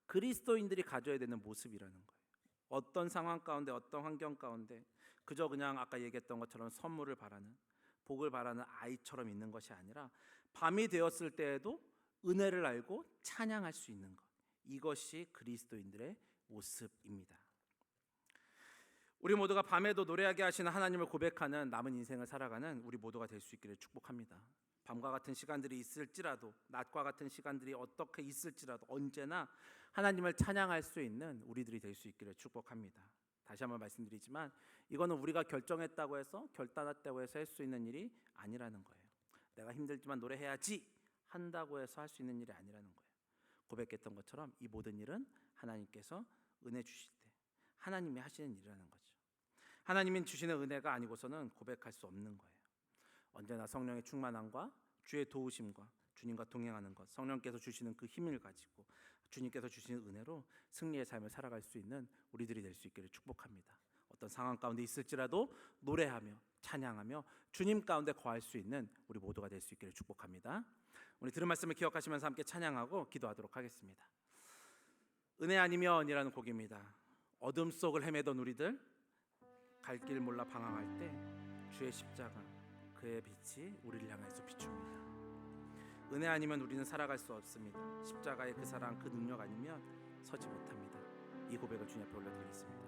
[SPEAKER 2] 그리스도인들이 가져야 되는 모습이라는 거예요. 어떤 상황 가운데, 어떤 환경 가운데 그저 그냥 아까 얘기했던 것처럼 선물을 바라는, 복을 바라는 아이처럼 있는 것이 아니라 밤이 되었을 때에도 은혜를 알고 찬양할 수 있는 것, 이것이 그리스도인들의 모습입니다. 우리 모두가 밤에도 노래하게 하시는 하나님을 고백하는 남은 인생을 살아가는 우리 모두가 될 수 있기를 축복합니다. 밤과 같은 시간들이 있을지라도, 낮과 같은 시간들이 어떻게 있을지라도 언제나 하나님을 찬양할 수 있는 우리들이 될 수 있기를 축복합니다. 다시 한번 말씀드리지만 이거는 우리가 결정했다고 해서, 결단했다고 해서 할 수 있는 일이 아니라는 거예요. 내가 힘들지만 노래해야지 한다고 해서 할 수 있는 일이 아니라는 거예요. 고백했던 것처럼 이 모든 일은 하나님께서 은혜 주실 때 하나님이 하시는 일이라는 거죠. 하나님이 주시는 은혜가 아니고서는 고백할 수 없는 거예요. 언제나 성령의 충만함과 주의 도우심과 주님과 동행하는 것, 성령께서 주시는 그 힘을 가지고 주님께서 주시는 은혜로 승리의 삶을 살아갈 수 있는 우리들이 될 수 있기를 축복합니다. 어떤 상황 가운데 있을지라도 노래하며 찬양하며 주님 가운데 거할 수 있는 우리 모두가 될 수 있기를 축복합니다. 우리 들은 말씀을 기억하시면서 함께 찬양하고 기도하도록 하겠습니다. 은혜 아니면이라는 곡입니다. 어둠 속을 헤매던 우리들, 갈 길 몰라 방황할 때 주의 십자가, 그의 빛이 우리를 향해서 비춥니다. 은혜 아니면 우리는 살아갈 수 없습니다. 십자가의 그 사랑, 그 능력 아니면 서지 못합니다. 이 고백을 주님 앞에 올려드리겠습니다.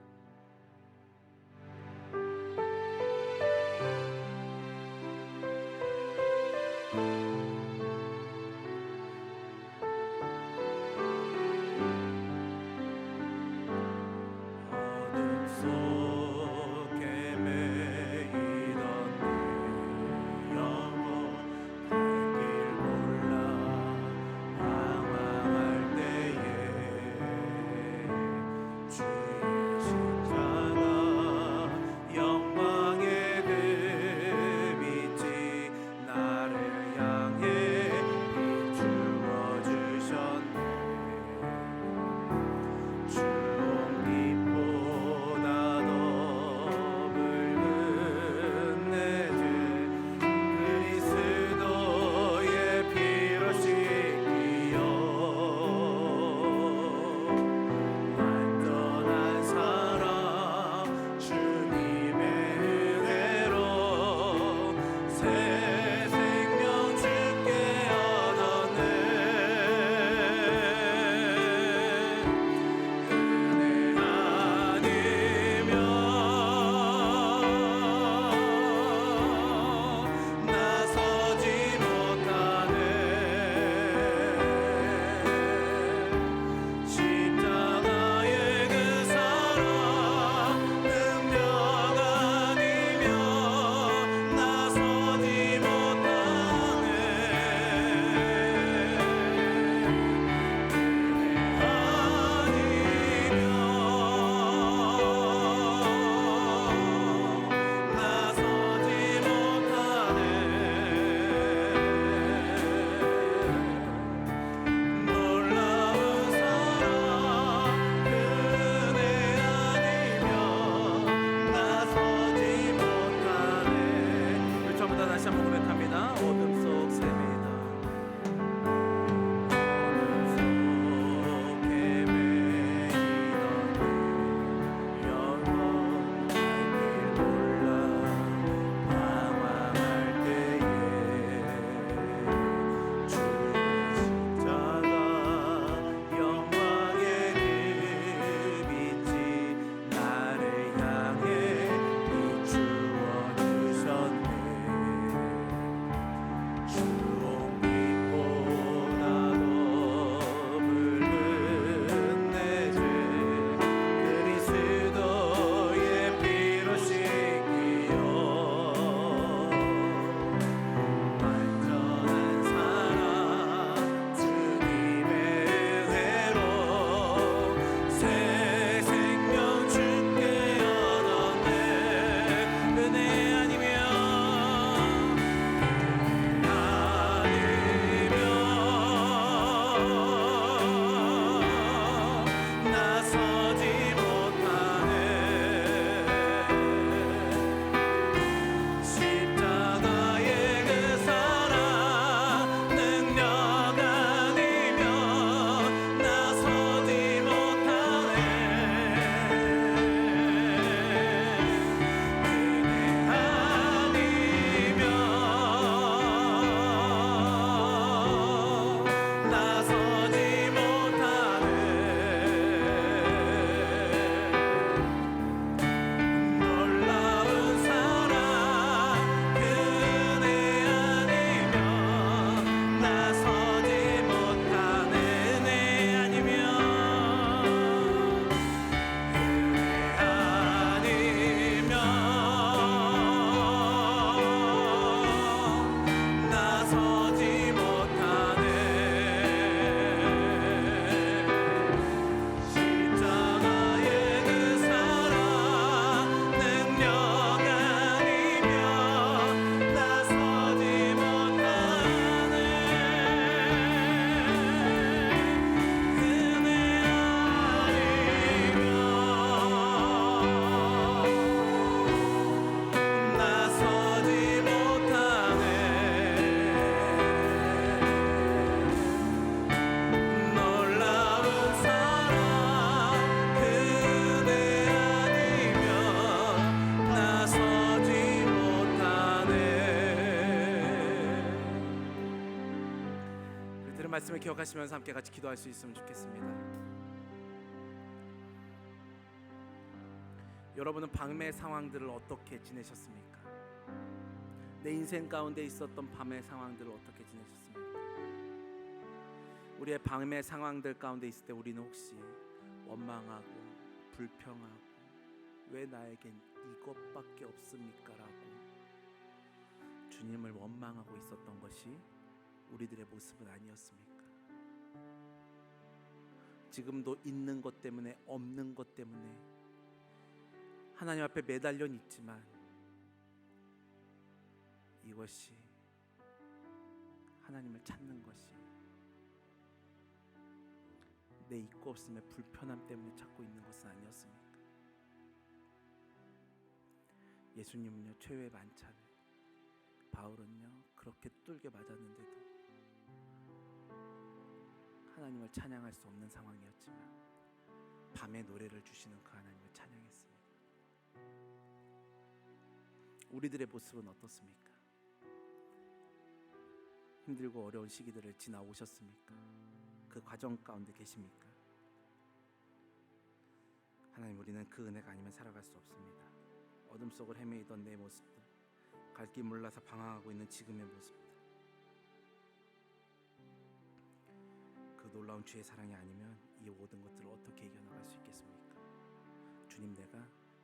[SPEAKER 2] 말씀을 기억하시면서 함께 같이 기도할 수 있으면 좋겠습니다. 여러분은 밤의 상황들을 어떻게 지내셨습니까? 내 인생 가운데 있었던 밤의 상황들을 어떻게 지내셨습니까? 우리의 밤의 상황들 가운데 있을 때 우리는 혹시 원망하고 불평하고 왜 나에겐 이것밖에 없습니까? 라고 주님을 원망하고 있었던 것이 우리들의 모습은 아니었습니까? 지금도 있는 것 때문에 없는 것 때문에 하나님 앞에 매달려 있지만 이것이 하나님을 찾는 것이 내 있고 없음의 불편함 때문에 찾고 있는 것은 아니었습니까? 예수님은요 최후의 만찬을, 바울은요 그렇게 뚫게 맞았는데도 하나님을 찬양할 수 없는 상황이었지만 밤에 노래를 주시는 그 하나님을 찬양했습니다. 우리들의 모습은 어떻습니까? 힘들고 어려운 시기들을 지나오셨습니까? 그 과정 가운데 계십니까? 하나님, 우리는 그 은혜가 아니면 살아갈 수 없습니다. 어둠 속을 헤매이던 내 모습들, 갈 길 몰라서 방황하고 있는 지금의 모습들, 그 놀라운 주의 사랑이 아니면 이 모든 것들을 어떻게 이겨나갈 수 있겠습니까? 주님, 내가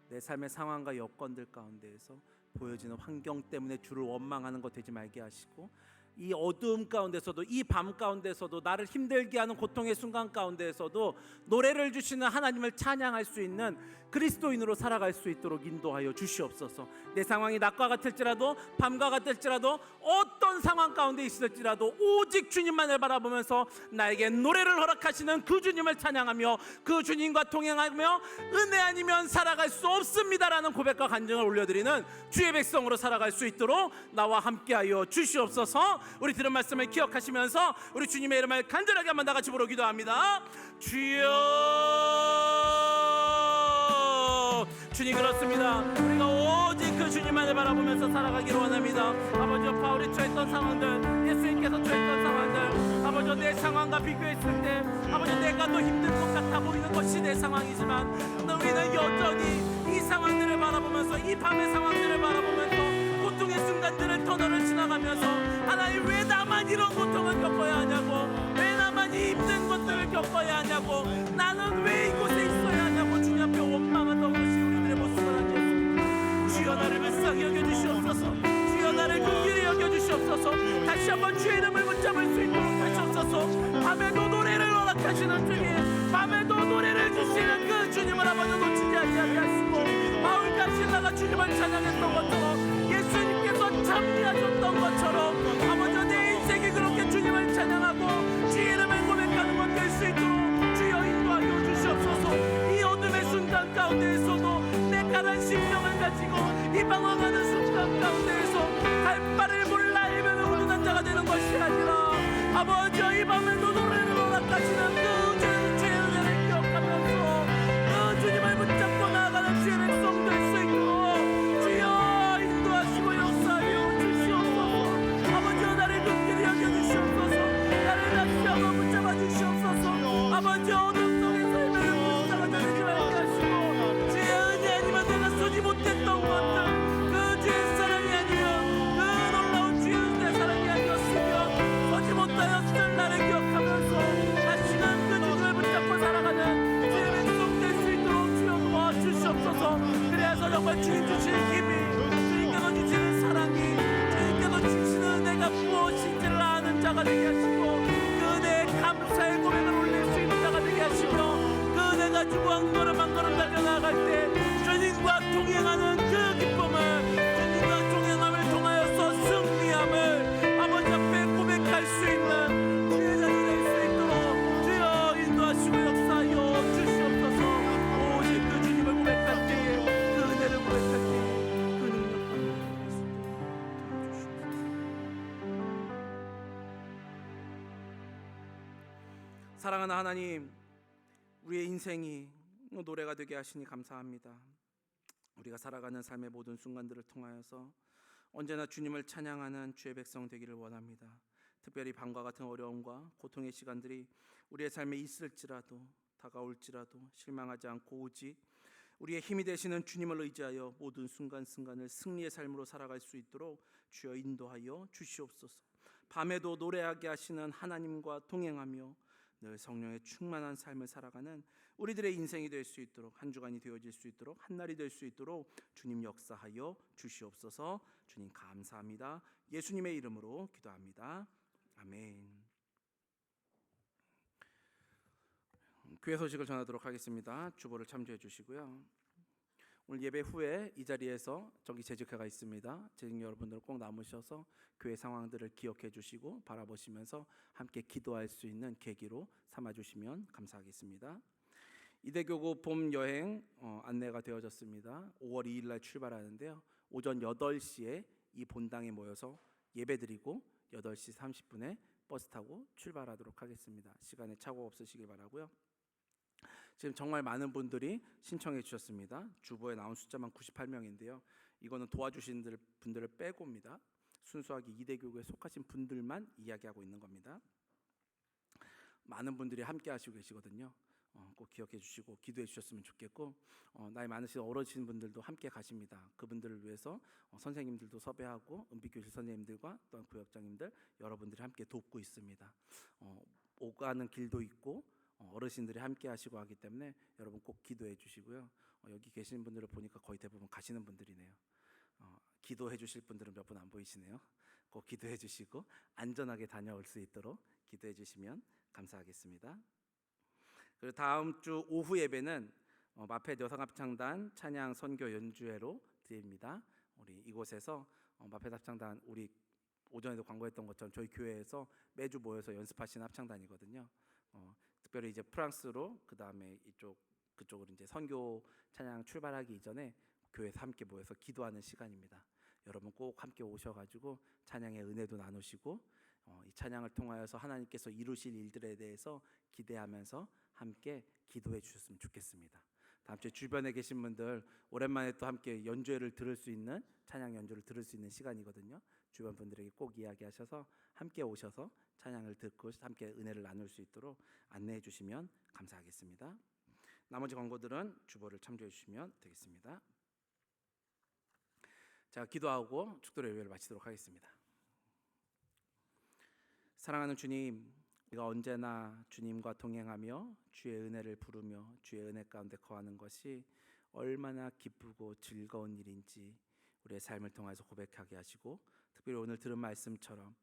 [SPEAKER 2] 내 삶의 상황과 여건들 가운데에서 보여지는 환경 때문에 주를 원망하는 것 되지 말게 하시고, 이 어두움 가운데서도, 이 밤 가운데서도, 나를 힘들게 하는 고통의 순간 가운데에서도 노래를 주시는 하나님을 찬양할 수 있는 그리스도인으로 살아갈 수 있도록 인도하여 주시옵소서. 내 상황이 낮과 같을지라도 밤과 같을지라도 어떤 상황 가운데 있을지라도 오직 주님만을 바라보면서 나에게 노래를 허락하시는 그 주님을 찬양하며 그 주님과 동행하며 은혜 아니면 살아갈 수 없습니다라는 고백과 간증을 올려드리는 주의 백성으로 살아갈 수 있도록 나와 함께하여 주시옵소서. 우리 들은 말씀을 기억하시면서 우리 주님의 이름을 간절하게 한번 다 같이 부르 기도합니다. 주여, 주님, 그렇습니다. 우리가 오직 그 주님만을 바라보면서 살아가기를 원합니다. 아버지, 바울이 처했던 상황들, 예수님께서 처했던 상황들, 아버지, 내 상황과 비교했을 때 아버지, 내가 더 힘든 것 같아 보이는 것이 내 상황이지만 우리는 여전히 이 상황들을 바라보면서, 이 밤의 상황들을 바라보면서 고통의 순간들을 터널을 지나가면서 하나님, 왜 나만 이런 고통을 겪어야 하냐고, 왜 나만 이 힘든 것들을 겪어야 하냐고, 나는 왜 이곳에 있어야 하냐고 주님 앞에 원망하던 것이 우리들의 모습은 아니었습니다. 주여, 나를 불쌍히 여겨주시옵소서. 주여, 나를 긍휼히 여겨주시옵소서. 다시 한번 주의 이름을 붙잡을 수 있도록 하시옵소서. 밤에도 노래를 허락하시는 주님, 밤에도 노래를 주시는 그 주님을 아버지 놓치지 아니하시고, 바울과 실라가 주님을 찬양했던 것처럼, 예수님께서 참여하셨던 것처럼 아버지, 내 인생이 그렇게 주님을 찬양하고 주의 이름을 고백하는 것 될 수 있도록 주여 인도하여 주시옵소서. 이 어둠의 순간 가운데에서도 내 가난 심령을 가지고 이 방황하는 순간 가운데에서 갈 바를 몰라 알면 우는 자가 되는 것이 아니라 아버지, 이 밤에도 노래를 허락하시는 그 주의 은혜를 기억하면서 그 주님을 붙잡고 나아가는 주의 백성 될 수 있도록 주여 인도하시고 역사하여 주시옵소서. 아버지, 나를 긍휼히 여겨주시옵소서. 나를 납치하고 붙잡아 주시옵소서. 아버지, 어둠 속에서 헤매는 불쌍한 자 되지 말게 하시고, 주의 은혜 아니면 내가 쓰지 못했던 것들, 그 주의 사랑이 아니면, 그 놀라운 주의 은혜 사랑이 아니었으면 서지 못하였을 나를 기억하면서 다시는 그 주님을 붙잡고 살아가는 주의 백성 될 수 있도록 주여 도와주시옵소서. 그래서 정말 주님 주시는 힘이, 주님께서 주시는 사랑이, 주님께서 주시는 은혜가 무엇인지를 아는 자가 되게 하시고, 그 은혜에 감사의 고백을 올릴 수 있는 자가 되게 하시며, 그 은혜 가지고 한 걸음 한 걸음 달려나갈 때 주님과 동행하는 그 기쁨을, 주님과 동행함을 통하여서 승리함을 아버지 앞에 고백할 수 있는 주의 자녀 될 수 있도록 주여 인도하시고 역사하여 주시옵소서. 오직 그 주님을 고백할 때에, 그 은혜를 고백할 때에 그 능력과 은혜를 수 있도록 주시옵소서. 사랑하는 하나님, 우리의 인생이 노래가 되게 하시니 감사합니다. 우리가 살아가는 삶의 모든 순간들을 통하여서 언제나 주님을 찬양하는 주의 백성 되기를 원합니다. 특별히 밤과 같은 어려움과 고통의 시간들이 우리의 삶에 있을지라도 다가올지라도 실망하지 않고 오직 우리의 힘이 되시는 주님을 의지하여 모든 순간순간을 승리의 삶으로 살아갈 수 있도록 주여 인도하여 주시옵소서. 밤에도 노래하게 하시는 하나님과 동행하며 늘 성령의 충만한 삶을 살아가는 우리들의 인생이 될 수 있도록, 한 주간이 되어질 수 있도록, 한 날이 될 수 있도록 주님 역사하여 주시옵소서. 주님 감사합니다. 예수님의 이름으로 기도합니다. 아멘. 교회 소식을 전하도록 하겠습니다. 주보를 참조해 주시고요. 오늘 예배 후에 이 자리에서 저기 재직회가 있습니다. 재직 여러분들 꼭 남으셔서 교회 상황들을 기억해 주시고 바라보시면서 함께 기도할 수 있는 계기로 삼아 주시면 감사하겠습니다. 이대교구 봄 여행 안내가 되어졌습니다. 5월 2일 날 출발하는데요. 오전 8시에 이 본당에 모여서 예배드리고 8시 30분에 버스 타고 출발하도록 하겠습니다. 시간에 착오 없으시길 바라고요. 지금 정말 많은 분들이 신청해 주셨습니다. 주보에 나온 숫자만 98명인데요. 이거는 도와주신 분들을 빼고입니다. 순수하게 이대교구에 속하신 분들만 이야기하고 있는 겁니다. 많은 분들이 함께 하시고 계시거든요. 꼭 기억해 주시고 기도해 주셨으면 좋겠고, 나이 많으신 어르신 분들도 함께 가십니다. 그분들을 위해서 선생님들도 섭외하고 은빛교실 선생님들과 또한 구역장님들 여러분들이 함께 돕고 있습니다. 오가는 길도 있고 어르신들이 함께 하시고 하기 때문에 여러분 꼭 기도해 주시고요. 여기 계시는 분들을 보니까 거의 대부분 가시는 분들이네요. 기도해 주실 분들은 몇 분 안 보이시네요. 꼭 기도해 주시고 안전하게 다녀올 수 있도록 기도해 주시면 감사하겠습니다. 그리고 다음 주 오후 예배는 마펫 여성합창단 찬양 선교 연주회로 드립니다. 우리 이곳에서 마펫 합창단, 우리 오전에도 광고했던 것처럼 저희 교회에서 매주 모여서 연습하시는 합창단이거든요. 특별히 이제 프랑스로 그 다음에 그쪽으로 이제 선교 찬양 출발하기 이전에 교회에서 함께 모여서 기도하는 시간입니다. 여러분 꼭 함께 오셔가지고 찬양의 은혜도 나누시고 이 찬양을 통하여서 하나님께서 이루실 일들에 대해서 기대하면서 함께 기도해 주셨으면 좋겠습니다. 다음 주에 주변에 계신 분들 오랜만에 또 함께 연주회를 들을 수 있는, 찬양 연주를 들을 수 있는 시간이거든요. 주변 분들에게 꼭 이야기하셔서 함께 오셔서 찬양을 듣고 함께 은혜를 나눌 수 있도록 안내해 주시면 감사하겠습니다. 나머지 광고들은 주보를 참조해 주시면 되겠습니다. 자, 기도하고 축도의 예배를 마치도록 하겠습니다. 사랑하는 주님, 우리가 언제나 주님과 동행하며 주의 은혜를 부르며 주의 은혜 가운데 거하는 것이 얼마나 기쁘고 즐거운 일인지 우리의 삶을 통해서 고백하게 하시고, 특별히 오늘 들은 말씀처럼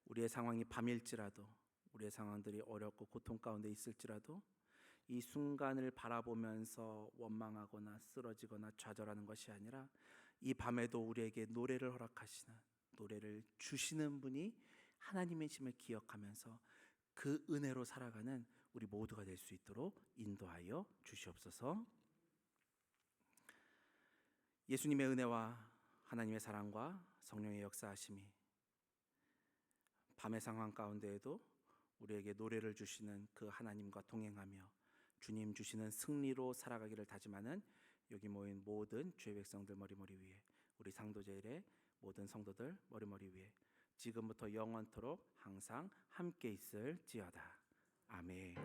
[SPEAKER 2] 우리의 상황이 밤일지라도, 우리의 상황들이 어렵고 고통 가운데 있을지라도 이 순간을 바라보면서 원망하거나 쓰러지거나 좌절하는 것이 아니라 이 밤에도 우리에게 노래를 허락하시는, 노래를 주시는 분이 하나님이심을 기억하면서 그 은혜로 살아가는 우리 모두가 될 수 있도록 인도하여 주시옵소서. 예수님의 은혜와 하나님의 사랑과 성령의 역사하심이 밤의 상황 가운데에도 우리에게 노래를 주시는 그 하나님과 동행하며 주님 주시는 승리로 살아가기를 다짐하는 여기 모인 모든 주의 백성들 머리머리 위에, 우리 상도제일의 모든 성도들 머리머리 위에 지금부터 영원토록 항상 함께 있을지어다. 아멘.